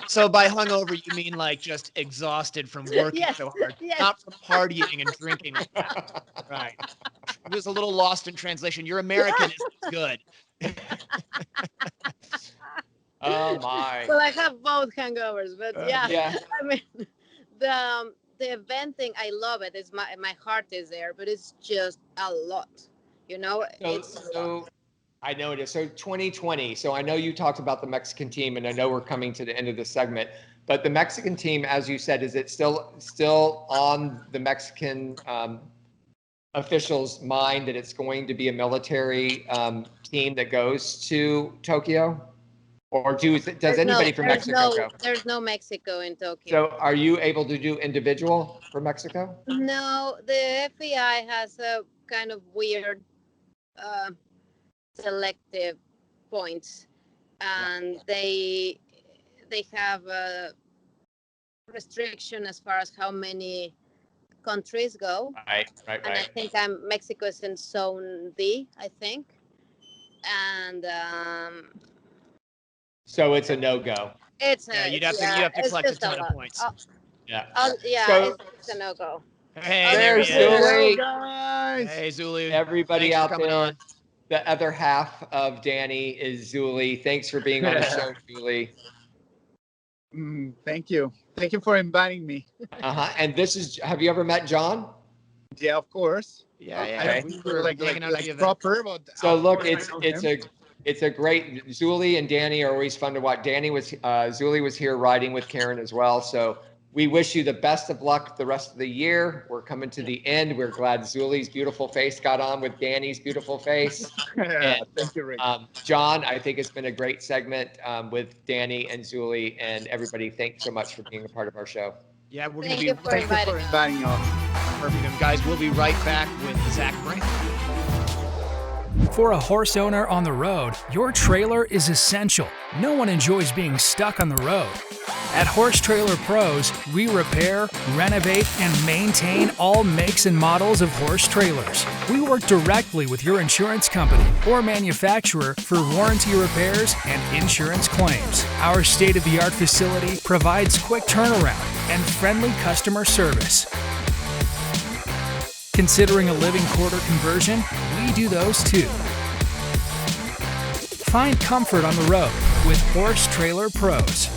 So by hungover, you mean like just exhausted from working so hard, not from partying and drinking. Right. It was a little lost in translation. Your American is good. Oh my. Well, I have both hangovers, but yeah. Yeah. I mean, the event thing, I love it. It's my heart is there, but it's just a lot. You know, it's a lot. So I know it is. So 2020. So I know you talked about the Mexican team, and I know we're coming to the end of the segment. But the Mexican team, as you said, is it still on the Mexican officials' mind that it's going to be a military team that goes to Tokyo? Or does anybody from Mexico go? There's no Mexico in Tokyo. So are you able to do individual for Mexico? No, the FEI has a kind of weird selective points, and they have a restriction as far as how many countries go. Right. And I think Mexico is in Zone D, I think, and so it's a no-go. You'd have to collect a ton of points. Yeah. It's a no-go. Hey, There's there he is. Zuli. Guys. Hey, Zuli. Everybody Thanks for out coming there. on. The other half of Danny is Zuli. Thanks for being on the show, Zuli. Thank you. Thank you for inviting me. And have you ever met Jon? Yeah, of course. Yeah. We were like hanging out at the event. proper, but So look, it's a great. Zuli and Danny are always fun to watch. Zuli was here riding with Karen as well. So we wish you the best of luck the rest of the year. We're coming to the end. We're glad Zuli's beautiful face got on with Danny's beautiful face. And, thank you, Rick. Jon, I think it's been a great segment with Danny and Zuli and everybody. Thanks so much for being a part of our show. Yeah, we're going Thank to you be for inviting us. perfect. And guys, we'll be right back with Zach Brandt. For a horse owner on the road, your trailer is essential. No one enjoys being stuck on the road. At Horse Trailer Pros, we repair, renovate, and maintain all makes and models of horse trailers. We work directly with your insurance company or manufacturer for warranty repairs and insurance claims. Our state-of-the-art facility provides quick turnaround and friendly customer service. Considering a living quarter conversion? We do those too. Find comfort on the road with Horse Trailer Pros.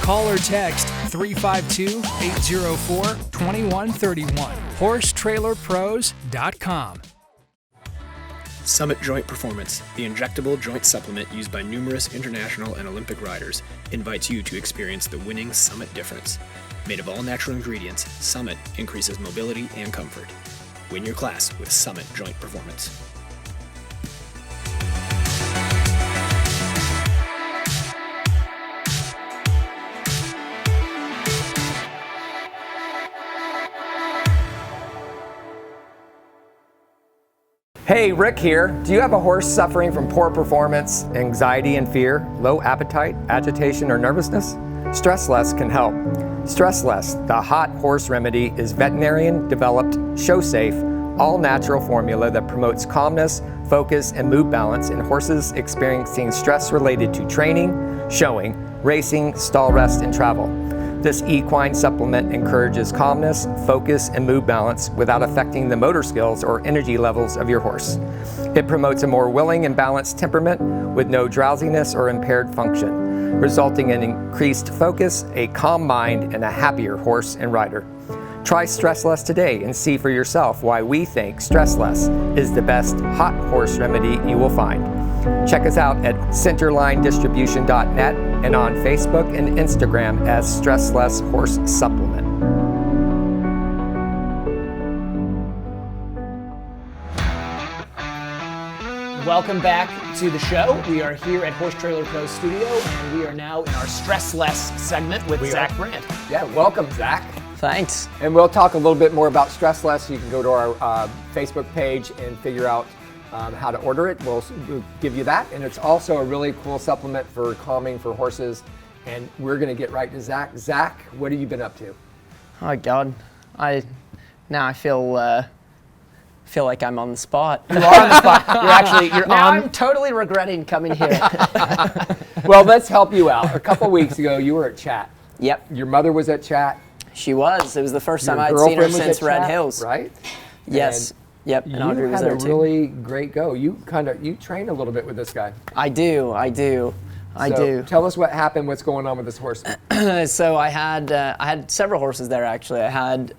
Call or text 352-804-2131. HorseTrailerPros.com. Summit Joint Performance, the injectable joint supplement used by numerous international and Olympic riders, invites you to experience the winning Summit difference. Made of all natural ingredients, Summit increases mobility and comfort. Win your class with Summit Joint Performance. Hey, Rick here. Do you have a horse suffering from poor performance, anxiety and fear, low appetite, agitation, or nervousness? Stress Less can help. Stress Less, the hot horse remedy, is veterinarian-developed, show-safe, all-natural formula that promotes calmness, focus, and mood balance in horses experiencing stress related to training, showing, racing, stall rest, and travel. This equine supplement encourages calmness, focus, and mood balance without affecting the motor skills or energy levels of your horse. It promotes a more willing and balanced temperament with no drowsiness or impaired function, resulting in increased focus, a calm mind, and a happier horse and rider. Try Stress Less today and see for yourself why we think Stress Less is the best hot horse remedy you will find. Check us out at centerlinedistribution.net and on Facebook and Instagram as Stress Less Horse Supplement. Welcome back to the show. We are here at Horse Trailer Pros Studio, and we are now in our Stress Less segment with Zach Brandt. Yeah, welcome, Zach. Thanks. And we'll talk a little bit more about Stress Less. You can go to our Facebook page and figure out how to order it. We'll give you that. And it's also a really cool supplement for calming for horses. And we're going to get right to Zach. Zach, what have you been up to? Oh God, I feel like I'm on the spot. You are on the spot. You're now on. I'm totally regretting coming here. Well, let's help you out. A couple weeks ago, you were at Chat. Yep, Your mother was at Chat. she was. It was the first time Your I'd seen her girlfriend was since at Red Chat, Hills. right? Yes. Yep. And You Audrey was had there a too. really great go. You train a little bit with this guy. I do. I So do. Tell us what happened. What's going on with this horse? So I had several horses there actually. I had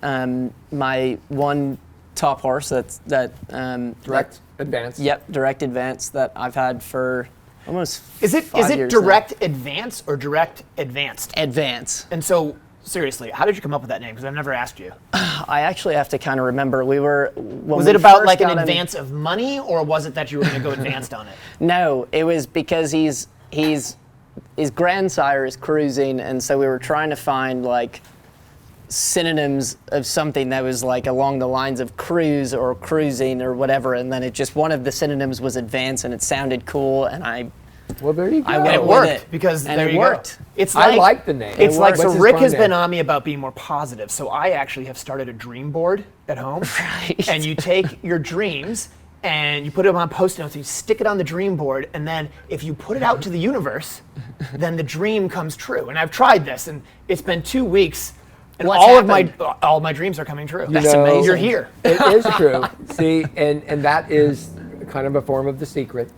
my one top horse Direct advance. Yep, direct advance that I've had for almost Is it 5 years direct advance or direct advanced? now. Advance? And so, seriously, how did you come up with that name? Because I've never asked you. I actually have to kind of remember. Was it about like an advance of money, or was it that you were going to go advanced on it? No, it was because his grandsire is cruising, and so we were trying to find like synonyms of something that was like along the lines of cruise or cruising or whatever, and then one of the synonyms was advance, and it sounded cool, and Well, there you go. I And went it with worked it. because And there it you worked. go. It's I like the name. It's like, What's so his Rick barn has name? been on me about being more positive. So I actually have started a dream board at home. Right. And you take your dreams and you put them on Post-it notes and you stick it on the dream board. And then if you put it out to the universe, then the dream comes true. And I've tried this, and it's been 2 weeks. And What's all happened? of my dreams are coming true. That's amazing. You're here. It is true. See, and that is kind of a form of the secret.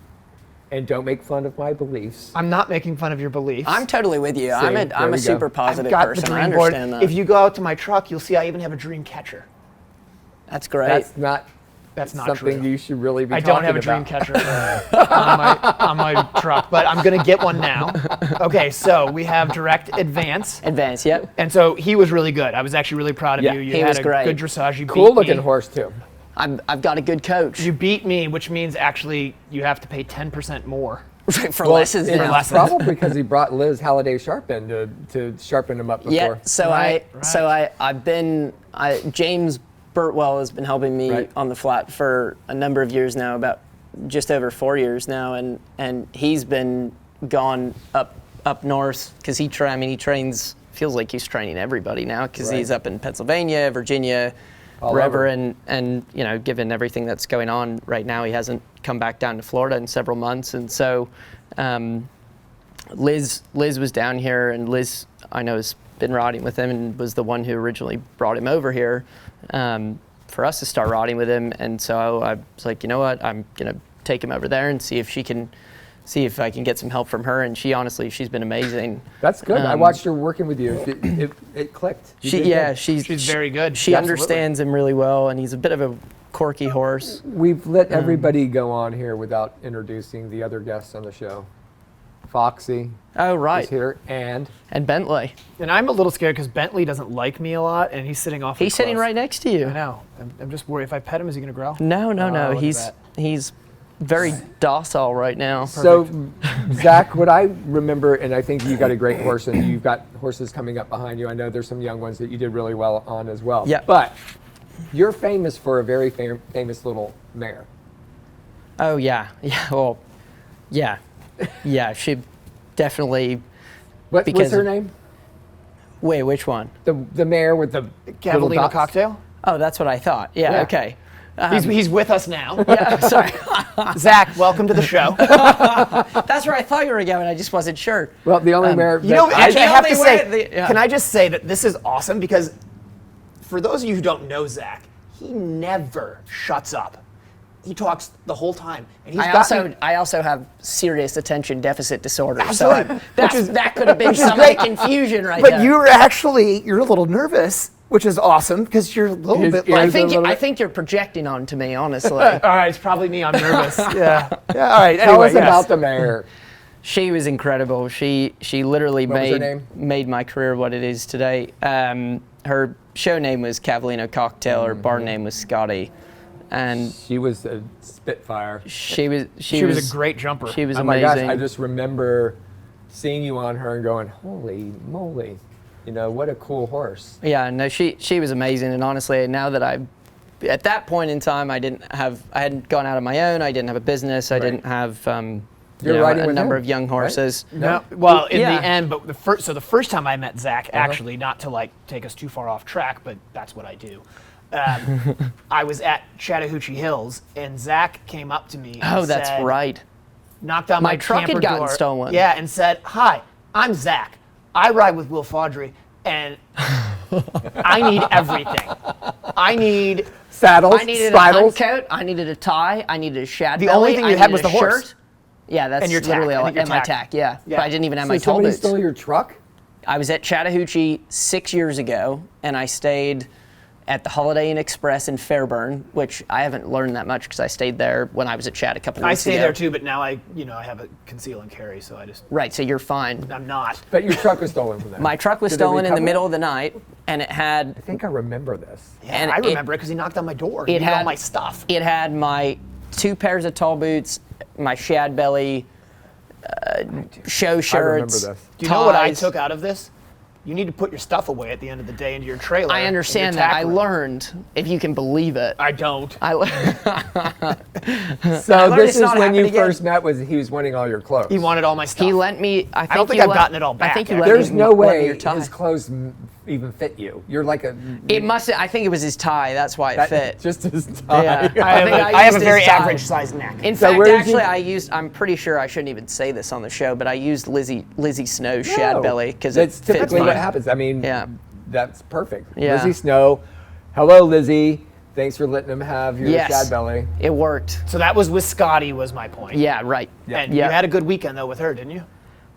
And don't make fun of my beliefs. I'm not making fun of your beliefs. I'm totally with you. I'm there a we go. super I've positive got person. the I dream board. understand that. If you go out to my truck, you'll see I even have a dream catcher. That's great. That's not That's not something true. you should really be I talking don't have a dream about. catcher on my truck, but I'm gonna get one now. Okay, so we have direct advance, Advance, yep. and so he was really good. I was actually really proud of Yeah, you. You he had was a great. good dressage. You Cool beat looking me. horse too. I've got a good coach. You beat me, which means actually you have to pay 10% more. for lessons it's now. probably because he brought Liz Halliday Sharp in to sharpen him up before. Yeah, so Right, James Burtwell has been helping me Right. on the flat for a number of years now, about just over 4 years now, and he's been gone up north because he trains, feels like he's training everybody now because Right. he's up in Pennsylvania, Virginia, All wherever, over. and you know, given everything that's going on right now, he hasn't come back down to Florida in several months, and so Liz was down here, and Liz, I know, has been riding with him and was the one who originally brought him over here for us to start riding with him. And so I was like, you know what, I'm gonna take him over there and see if I can get some help from her. And she's been amazing. That's good. I watched her working with you. It clicked. You did good. She's very good. She Absolutely. understands him really well, and he's a bit of a quirky horse. We've let everybody go on here without introducing the other guests on the show. Foxy Oh, right. is here, and And Bentley. And I'm a little scared because Bentley doesn't like me a lot, and he's sitting off. He's sitting right next to you. I know. I'm just worried. If I pet him, is he gonna growl? No. look at He's that. very docile right now. so Zach, what I remember, and I think you got a great horse, and you've got horses coming up behind you. I know there's some young ones that you did really well on as well. Yeah. But you're famous for a very famous little mare. Oh yeah. Well, yeah. She definitely. What's Because- her name? Wait, which one? The mare with the little Cavallino dots? cocktail. Oh, that's what I thought. Yeah. Yeah. Okay. He's with us now. Yeah. Sorry. Zach, welcome to the show. That's where I thought you were going. I just wasn't sure. Well, the only mare. You know, that actually, I the have to only say, way- yeah. can I just say that this is awesome because for those of you who don't know Zach, he never shuts up. He talks the whole time, and he's I also have serious attention deficit disorder. Absolutely. So that could have been some of the confusion right But there. you're a little nervous, which is awesome because you're a little His bit ears like. a little I bit- think you're projecting onto me, honestly. All right, it's probably me. I'm nervous. Yeah. All right. Tell Anyway, us yes. about the mare. She was incredible. She literally What was her name? made my career what it is today. Her show name was Cavallino Cocktail. Her barn name was Scotty, and She was a spitfire. she was a great jumper. She was Oh my amazing. gosh, I just remember seeing you on her and going, holy moly, what a cool horse. Yeah, no, she was amazing, and honestly, now that at that point in time, I hadn't gone out on my own. I didn't have a business. I didn't have You're riding a with number him, of young right? horses. No, well, in Yeah. the end, but the first time I met Zach, actually, not to take us too far off track, but that's what I do. I was at Chattahoochee Hills, and Zach came up to me. Oh, and that's said, right. Knocked on My my truck had camper gotten door. stolen. Yeah, and said, "Hi, I'm Zach. I ride with Will Faudree, and I need everything. I need." Saddles, I needed bridles. a hunt coat. I needed a tie. I needed a shad The belly. only thing I you had needed was a the horse. shirt. Yeah, that's And your literally tack. I all. think your And my tack. tack, yeah. Yeah. But I didn't even have So my tall somebody boots. stole your truck? I was at Chattahoochee 6 years ago, and I stayed at the Holiday Inn Express in Fairburn, which I haven't learned that much because I stayed there when I was at Chat a couple of I weeks stay ago. there too, but now I have a conceal and carry, so Right, so you're fine. I'm not. But your truck was stolen from there. My truck was Did they stolen in the recover middle it? of the night, and it had I think I remember this. Yeah, And I it- remember it because he knocked on my door. He it needed all had my stuff. It had my 2 pairs of tall boots, my shad belly, show shirts. I remember this. Do you know what I ties. took out of this? You need to put your stuff away at the end of the day into your trailer. I understand that. I learned, if you can believe it. I don't. I So learned this it's is not when you happening again. first met. Was he was wanting all your clothes? He wanted all my stuff. He lent me. I don't think you I've let- gotten it all back, I think you actually. let There's me, no let me way your tie. his clothes even fit you. You're like a. It must. I think it was his tie. That's why it that- fit. Just his tie. Yeah. I have, think I have a used very his tie. average sized neck. In So fact, where did you- actually, I'm pretty sure I shouldn't even say this on the show, but I used Lizzie Snow's shad No. belly because That's it fits typically what mine. happens. I mean, Yeah. that's perfect. Yeah. Lizzie Snow. Hello, Lizzie. Thanks for letting him have your Yes. shad belly. It worked. So that was with Scotty, was my point. Yeah. Right. And yeah. you had a good weekend though with her, didn't you?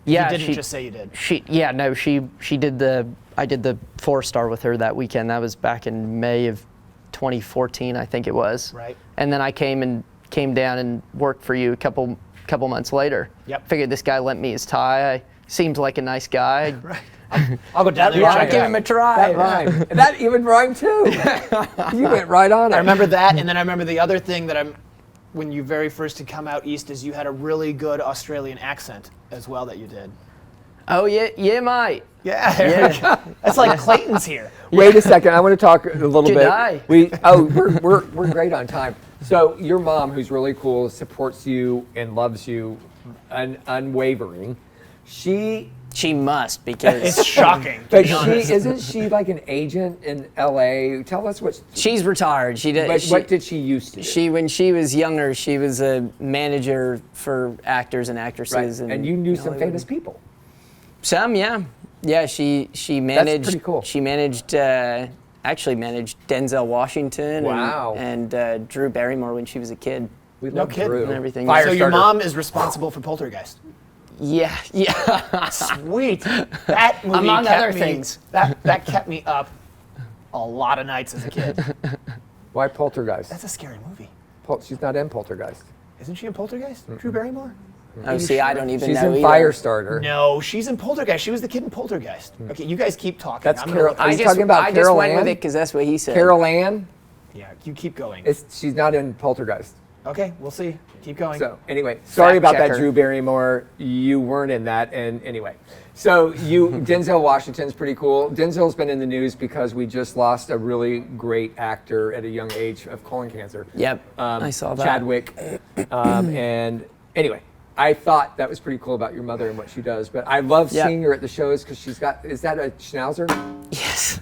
Yeah. You didn't she, just say you did. She did I did the 4-star with her that weekend. That was back in May of 2014, I think it was. Right. And then I came down and worked for you a couple months later. Yep. Figured this guy lent me his tie. Seemed like a nice guy. Right. I'll go down there Yeah, and I'll check give it him out. a try. That rhymed. That even rhymed too. You went right on it. I remember that, and then I remember the other thing that when you very first had come out east, is you had a really good Australian accent as well that you did. Oh yeah, mate. Yeah, there we go. That's like Clayton's here. Wait a second. I want to talk a little Good bit. eye. We're great on time. So your mom, who's really cool, supports you and loves you, unwavering. She must because It's shocking. to But be honest. isn't she like an agent in LA? Tell us what. she's retired. She did. What did she used to do? When she was younger, she was a manager for actors and actresses. Right. And you knew some Hollywood. famous people. Some, yeah. Yeah, she managed. pretty cool. She actually managed Denzel Washington. Wow. And Drew Barrymore when she was a kid. We No love kidding. Drew. And everything. Fire So your starter. mom is responsible for Poltergeist. Yeah. Sweet. That movie Among kept other me, things. That kept me up a lot of nights as a kid. Why Poltergeist? That's a scary movie. She's not in Poltergeist. Isn't she in Poltergeist? Drew Barrymore? Oh, see, I don't even She's know in either. Firestarter. No, she's in Poltergeist. She was the kid in Poltergeist. Okay, you guys keep talking. That's I'm gonna Carol- look- Are you I talking about just Carol went Ann? with it because that's what he said. Carol Ann. Yeah, you keep going. She's not in Poltergeist. Okay, we'll see. Keep going. So anyway, sorry about that, checker. Drew Barrymore. You weren't in that, and anyway. So Denzel Washington's pretty cool. Denzel's been in the news because we just lost a really great actor at a young age of colon cancer. Yep, I saw that. Chadwick. And anyway, I thought that was pretty cool about your mother and what she does. But I love Yep. seeing her at the shows because she's got. Is that a Schnauzer? Yes.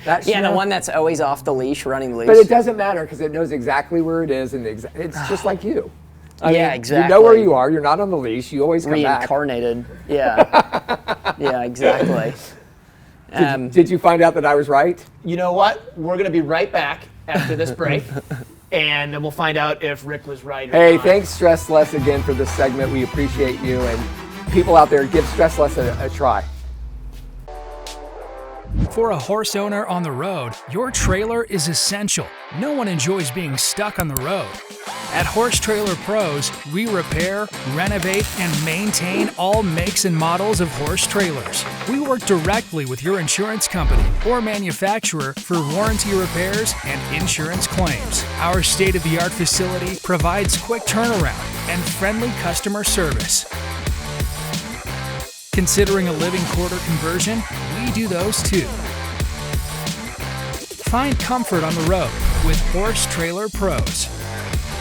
That Yeah, the Schnauzer? one that's always off the leash, running loose. But it doesn't matter because it knows exactly where it is, and it's just like you. I Yeah, mean, exactly. You know where you are. You're not on the leash. You always come back. Reincarnated. Yeah. Yeah, exactly. Did you find out that I was right? You know what? We're going to be right back after this break, and then we'll find out if Rick was right or Hey, not. thanks Stress Less again for this segment. We appreciate you, and people out there, give Stress Less a try. For a horse owner on the road, your trailer is essential. No one enjoys being stuck on the road. At Horse Trailer Pros, we repair, renovate, and maintain all makes and models of horse trailers. We work directly with your insurance company or manufacturer for warranty repairs and insurance claims. Our state-of-the-art facility provides quick turnaround and friendly customer service. Considering a living quarter conversion? We do those too. Find comfort on the road with Horse Trailer Pros.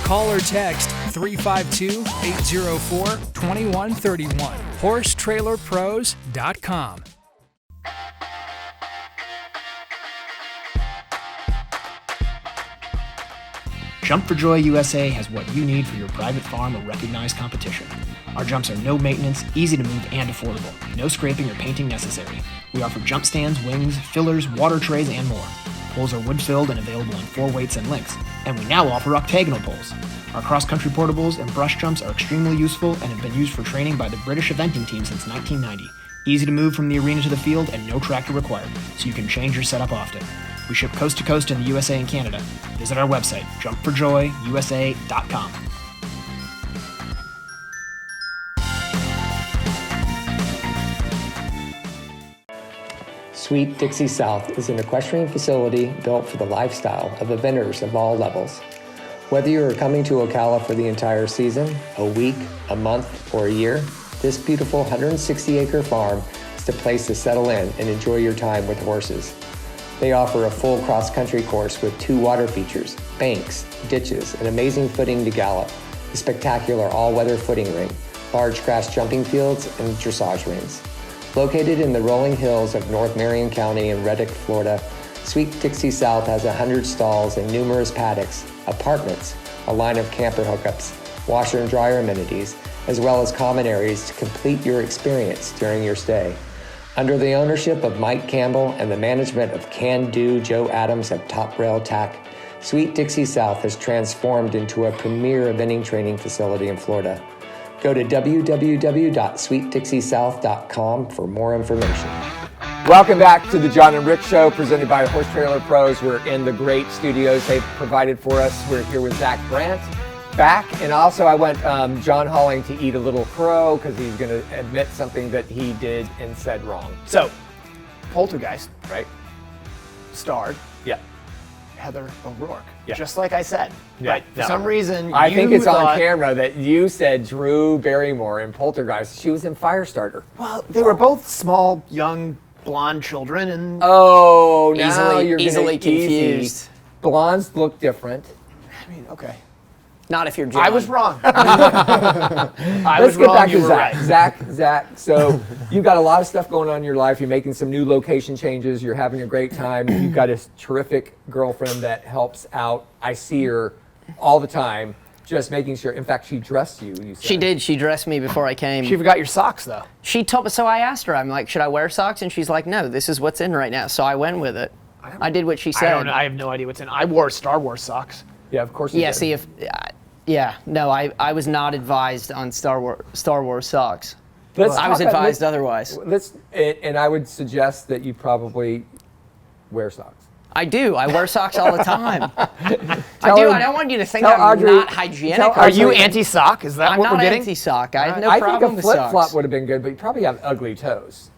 Call or text 352-804-2131. HorseTrailerPros.com. Jump for Joy USA has what you need for your private farm or recognized competition. Our jumps are no maintenance, easy to move, and affordable. No scraping or painting necessary. We offer jump stands, wings, fillers, water trays, and more. poles are wood-filled and available in 4 weights and lengths, and we now offer octagonal poles. Our cross-country portables and brush jumps are extremely useful and have been used for training by the British eventing team since 1990. Easy to move from the arena to the field and no tractor required, so you can change your setup often. We ship coast to coast in the USA and Canada. Visit our website, jumpforjoyusa.com. Sweet Dixie South is an equestrian facility built for the lifestyle of eventers of all levels. Whether you are coming to Ocala for the entire season, a week, a month, or a year, this beautiful 160-acre farm is the place to settle in and enjoy your time with horses. They offer a full cross-country course with 2 water features, banks, ditches, and amazing footing to gallop, a spectacular all-weather footing ring, large grass jumping fields, and dressage rings. Located in the rolling hills of North Marion County in Reddick, Florida, Sweet Dixie South has 100 stalls and numerous paddocks, apartments, a line of camper hookups, washer and dryer amenities, as well as common areas to complete your experience during your stay. Under the ownership of Mike Campbell and the management of Can-Do Joe Adams of Top Rail Tack, Sweet Dixie South has transformed into a premier eventing training facility in Florida. Go to www.sweetdixiesouth.com for more information. Welcome back to the Jon and Rick Show, presented by Horse Trailer Pros. We're in the great studios they've provided for us. We're here with Zach Brandt back, and also I went John Halling to eat a little crow because he's going to admit something that he did and said wrong. So, Poltergeist, Right? starred Yeah. Heather O'Rourke, Yeah. just like I said. Yeah, But for no. some reason, I think it's on thought- camera that you said Drew Barrymore in Poltergeist. She was in Firestarter. Well, they were both small, young, blonde children, and Oh, now Easily- you're gonna easily easy. confused. Blondes look different. I mean, okay. Not if you're John. I was wrong. I Let's was get wrong. back You to were Zach. right. Zach. So you've got a lot of stuff going on in your life. You're making some new location changes. You're having a great time. You've got a terrific girlfriend that helps out. I see her all the time, just making sure. In fact, she dressed you. You said. She did. She dressed me before I came. She forgot your socks, though. She told me, so I asked her, I'm like, should I wear socks? And she's like, no, this is what's in right now. So I went with it. I did what she I said. don't know. I have no idea what's in. I wore Star Wars socks. Yeah, of course. You Yeah, did. see if, no, I was not advised on Star Wars socks. Let's I was talk about- advised otherwise. And I would suggest that you probably wear socks. I do. I wear socks all the time. I Tell do. her- I don't want you to think tell I'm Audrey- not hygienic. tell Are you Audrey- anti-sock? Is that I'm what not we're getting? anti-sock. I have no I problem think a with flip-flop socks. would have been good, but you probably have ugly toes.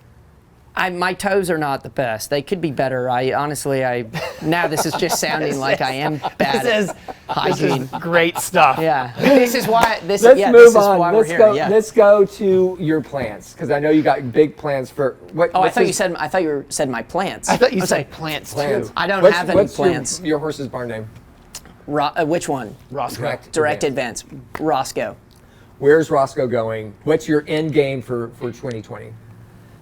My toes are not the best. They could be better. Now this is just sounding like I am bad at hygiene. Great stuff. Yeah. This is why. Let's this move is on. why Let's we're go. here. Yeah. Let's go to your plans because I know you got big plans for. What, Oh, I what's thought you his- said. I thought you said my plants. I thought you was said like, plants, plans. too. I don't What's- have any what's plans. Your horse's barn name? Which one? Roscoe. Direct advance. Roscoe. Where's Roscoe going? What's your end game for 2020?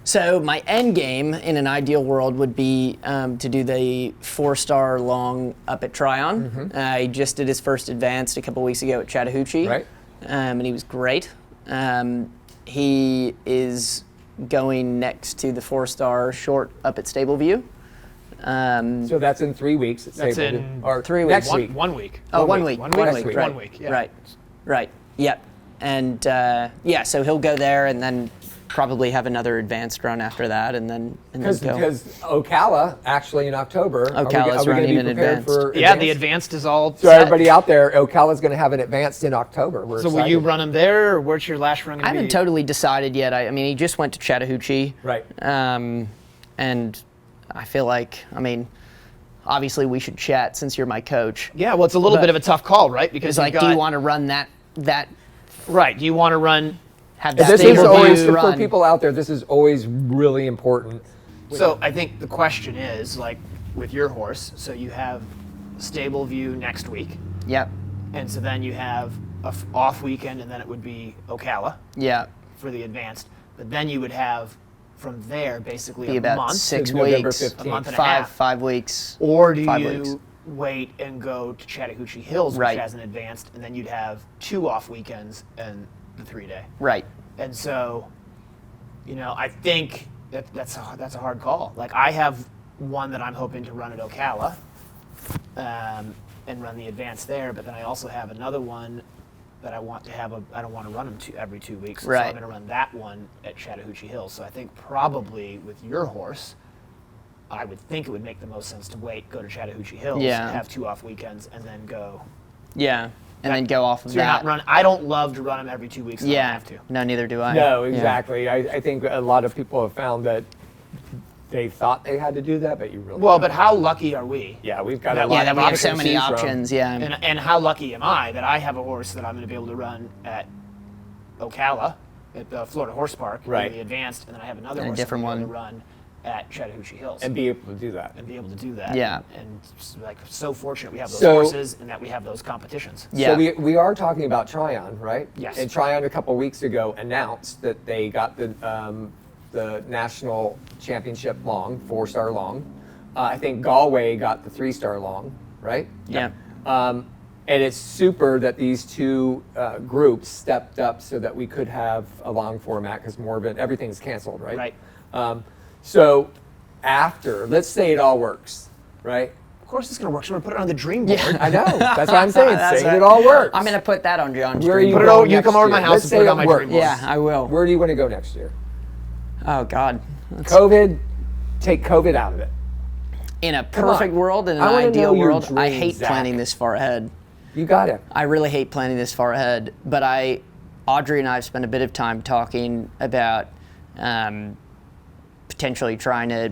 So my end game in an ideal world would be to do the 4-star long up at Tryon. He just did his first advanced a couple weeks ago at Chattahoochee. Right. And he was great. He is going next to the 4-star short up at Stableview. So that's in 3 weeks. At That's Stapleton. in or 3 weeks. next week. 1 week. Oh, 1 1 week. week. One 1 week. week. Next Right. 1 week. Yeah. Right. Yep. And so he'll go there and then probably have another advanced run after that, and then go. Because Ocala actually in October. Ocala's are we gonna running be an prepared advanced. for Yeah, the advanced? advanced is all So set. everybody out there, Ocala's going to have an advanced in October. We're So will excited. you run them there, or where's your last run I going to be? haven't totally decided yet. I mean, he just went to Chattahoochee. Right. And I feel like, obviously we should chat since you're my coach. Yeah, well, it's a little But- bit of a tough call, right? Because It's you like, got, do you want to run that right? Do you want to run? have that This is stable always view for run? people out there. This is always really important. So I think the question is, like, with your horse, so you have stable view next week, Yep. and so then you have a off weekend, and then it would be Ocala Yeah. for the advanced. But then you would have from there basically Be a about month, 6 November weeks. 15th. a month and a Five half. 5 weeks. Or do 5 you weeks. wait and go to Chattahoochee Hills, which Right. has an advanced, and then you'd have 2 off weekends and the 3-day. Right. And so, I think that's a hard call. Like, I have one that I'm hoping to run at Ocala, and run the advanced there. But then I also have another one that I want to have. I don't want to run them every 2 weeks, so Right. I'm going to run that one at Chattahoochee Hills. So I think probably with your horse, I would think it would make the most sense to go to Chattahoochee Hills, Yeah. have 2 off weekends, and then go. Yeah, and then go off of So you're that. not run. I don't love to run them every 2 weeks. I don't Yeah, have to. no, neither do I. No, Yeah. exactly. I think a lot of people have found that they thought they had to do that, but you really Well, don't. but how lucky are we? Yeah, we've got Yeah, a lot Yeah, of that we have so options many to choose from. options. Yeah. And how lucky am I that I have a horse that I'm going to be able to run at Ocala, at the Florida Horse Park, Right. in the advanced, and then I have another And a horse different I'm gonna one. run at Chattahoochee Hills. And be able to do that. And be able to do that. Yeah. And like so fortunate we have those So- horses and that we have those competitions. Yeah. So we are talking about Tryon, right? Yes. And Tryon a couple weeks ago announced that they got the national championship long, 4-star long. I think Galway got the 3-star long, right? Yeah. And it's super that these two groups stepped up so that we could have a long format because more of it, everything's canceled, right? Right. So after, let's say it all works, right? Of course it's going to work. So we're going to put it on the dream board. I know. That's what I'm saying. That's Say right. it all works. I'm gonna put that on John's Where are dream you Put it board. over- going you next come over to my year? house Let's and say put it on my works. dream board. Yeah, I will. Where do you want to go next year? Oh God. COVID, take COVID out of it. In a on. perfect world, in an I wanna ideal know your world, I dream, hate Zach. planning this far ahead. You got it. I really hate planning this far ahead, but Audrey and I have spent a bit of time talking about potentially trying to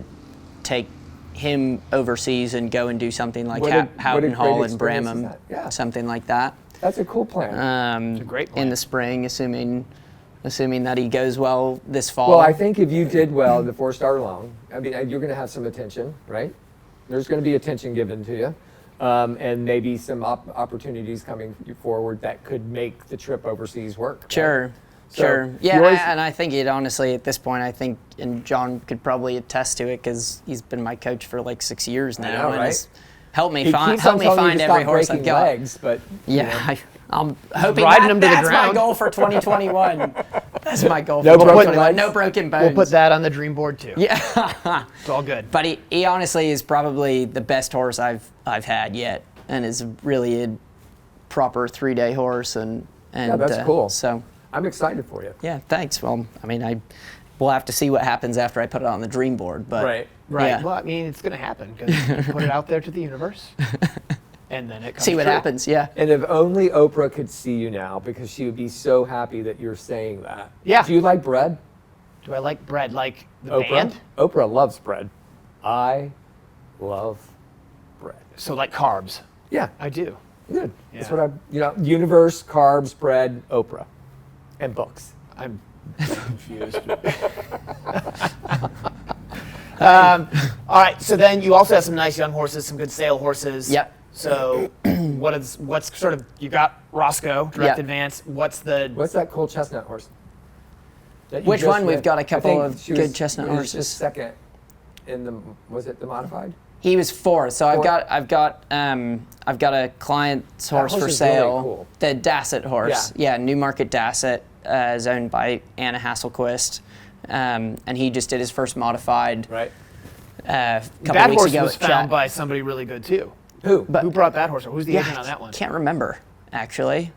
take him overseas and go and do something like What a Houghton great Hall in experience is Bramham, that? Yeah. something like that. That's a cool plan. It's a great plan. In the spring, assuming that he goes well this fall. Well, I think if you did well the 4-star long, I mean, you're going to have some attention, right? There's going to be attention given to you, and maybe some opportunities coming forward that could make the trip overseas work. right? Sure. So, Sure. Yeah, you always- and I think it honestly at this point, I think, and John could probably attest to it because he's been my coach for like 6 years now, know, and right? has helped me He find keeps on telling you to every stop horse I've breaking got. legs, but Yeah, I'm hoping riding him to the that's my ground. goal for 2021. That's my goal No for broken 2021. legs? No broken bones. We'll put that on the dream board too. Yeah. It's all good. But he honestly is probably the best horse I've had yet, and is really a proper 3-day horse, and that's cool. So I'm excited for you. yeah, thanks. Well, I mean, we'll have to see what happens after I put it on the dream board, but Right. Right. yeah. Well, I mean, it's going to happen because you put it out there to the universe, and then it comes See what true. happens. Yeah. And if only Oprah could see you now, because she would be so happy that you're saying that. Yeah. Do you like bread? Do I like bread like the Oprah? band? Oprah loves bread. I love bread. So like carbs. Yeah, I do. good. That's Yeah. what universe, carbs, bread, Oprah, and books. I'm confused. All right. So then you also have some nice young horses, some good sale horses. Yep. So what's sort of, you got Roscoe, direct Yep. advance. What's that cool chestnut horse? that you Which just one? We've read? got a I couple think of she good was- chestnut she was horses. just second in the, was it the modified? He was 4th. So Fourth. I've got a client's horse horse for is really sale. cool. The Dassett horse. Yeah, Newmarket Dassett is owned by Anna Hasselquist. And he just did his first modified Right. a couple that weeks horse ago was at found Chat. by somebody really good too. Who? Who brought that horse? Who's the Yeah, agent on that one? Can't remember actually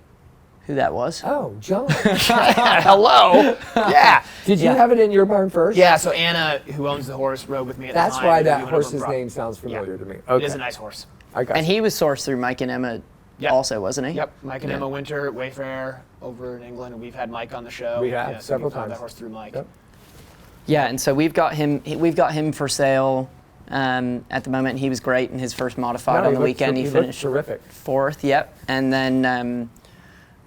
who that was. Oh, John. Hello. Yeah. Did you Yeah. have it in your barn first? Yeah. So Anna, who owns the horse, rode with me at That's the time. why and that we went over and horse's brought- name sounds familiar Yeah. to me. It Okay. is a nice horse. I got And you. he was sourced through Mike and Emma Yep. also, wasn't he? Yep, Mike and Yeah. Emma Winter at Wayfair over in England, and we've had Mike on the show. We have, Yeah, so several we found times. that horse through Mike. Yep. Yeah, and so we've got him for sale at the moment. He was great in his first modified No, on the looked weekend. He looked finished terrific. 4th. Yep, and then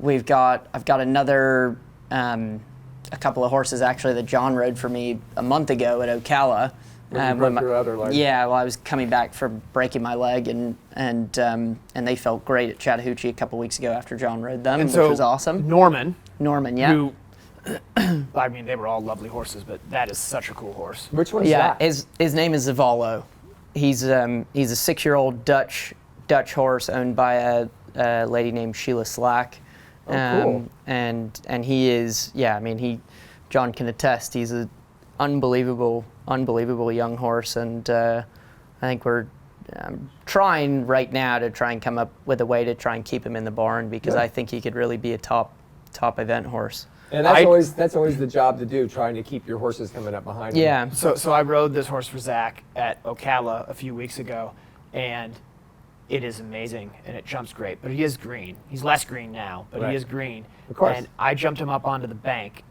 I've got another a couple of horses actually that John rode for me a month ago at Ocala. When you broke your other leg. Yeah, well, I was coming back from breaking my leg, and they felt great at Chattahoochee a couple weeks ago after John rode them, And which so was awesome. Norman, Norman, yeah. who, I mean, they were all lovely horses, but that is such a cool horse. Which one's Yeah, that? his name is Zavalo. He's a 6-year-old Dutch horse owned by a lady named Sheila Slack. Oh, cool. And he is, yeah, I mean, John can attest, he's an unbelievable young horse, and I think we're I'm trying right now to try and come up with a way to try and keep him in the barn because I think he could really be a top event horse. And that's always the job to do, trying to keep your horses coming up behind you. Yeah. So I rode this horse for Zach at Ocala a few weeks ago, and it is amazing, and it jumps great. But he is green. He's less green now, but he is green. Of course. And I jumped him up onto the bank,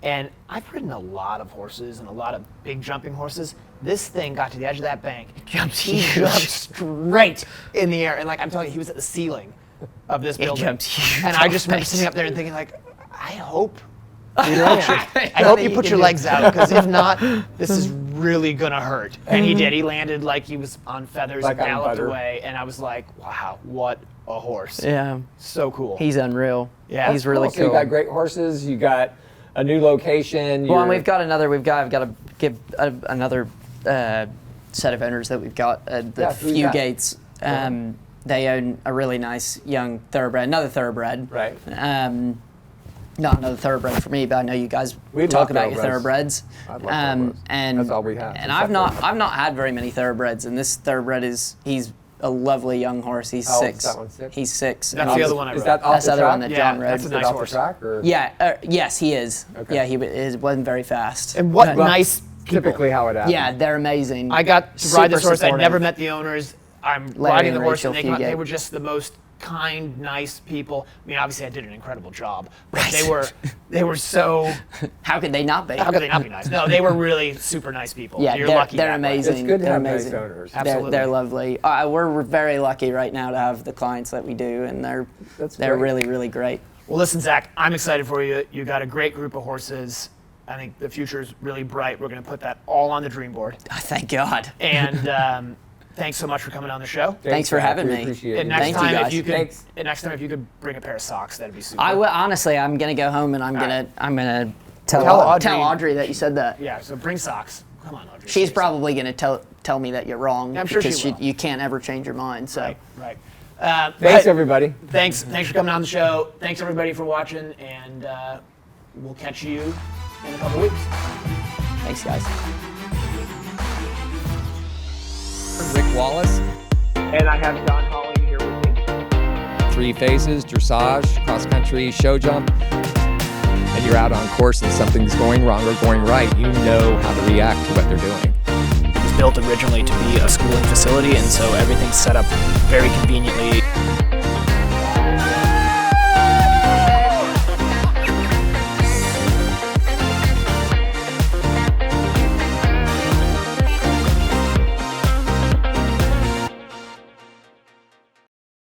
and I've ridden a lot of horses and a lot of big jumping horses. This thing got to the edge of that bank. He jumped straight in the air, and like I'm telling you, he was at the ceiling of this building. jumped huge And I just remember off sitting up there and thinking, like, I hope I hope you put your legs out, because if not, this is really gonna hurt. And he did. He landed like he was on feathers Like and on galloped butter. away. And I was like, wow, what a horse. Yeah, So cool. he's unreal. Yeah. he's really So you cool. got great horses. You got a new location. Well, and you're- we've got another. I've got to give another set of owners that we've got at the Yeah, who's Few that? Gates. They own a really nice young thoroughbred, another thoroughbred. Right. Not another thoroughbred for me, but I know you guys We talk love about your thoroughbreds. I love thoroughbreds. And That's all we have. And It's I've not separate. had very many thoroughbreds, and this thoroughbred he's a lovely young horse. He's How old is 6. that one, 6? He's 6. That's and the he's- other one I Is rode. that off That's the the other track? one that Yeah, John rode. that's a Is it nice off horse. the track or? Yeah, yes, he is. Okay. Yeah, he wasn't very fast. And what But- nice people. Typically how it happens. Yeah, they're amazing. I got to ride this Super horse. I'd supportive. never met the owners. I'm Larry riding the and horse, Rachel and they Fugate. were just the most kind, nice people. I mean, obviously, I did an incredible job, but Right. they were so. How could they not be? How could they not be nice? No, they were really super nice people. Yeah, You're they're, lucky. they're that way. amazing. It's good to they're have nice amazing. owners. Absolutely. They're lovely. We're very lucky right now to have the clients that we do, and they're That's great. really, really great. Well, listen, Zach, I'm excited for you. You got a great group of horses. I think the future is really bright. We're going to put that all on the dream board. Oh, thank God. And thanks so much for coming on the show. Thanks for Zach. having We me. Appreciate And it. next Thank you, time, guys. if you could, Thanks. and next time if you could bring a pair of socks, that'd be super. I will honestly. I'm gonna go home and I'm right. gonna Tell tell Audrey- Audrey that you said that. Yeah, so bring socks. Come on, Audrey. She's seriously. probably gonna tell me that you're wrong I'm sure she because will. you can't ever change your mind. So Right. Thanks, but everybody. Thanks for coming on the show. Thanks everybody for watching, and we'll catch you in a couple weeks. thanks, guys. Rick Wallace. And I have John Holly here with me. 3 phases, dressage, cross country, show jump. And you're out on course and something's going wrong or going right. You know how to react to what they're doing. It was built originally to be a schooling facility, and so everything's set up very conveniently.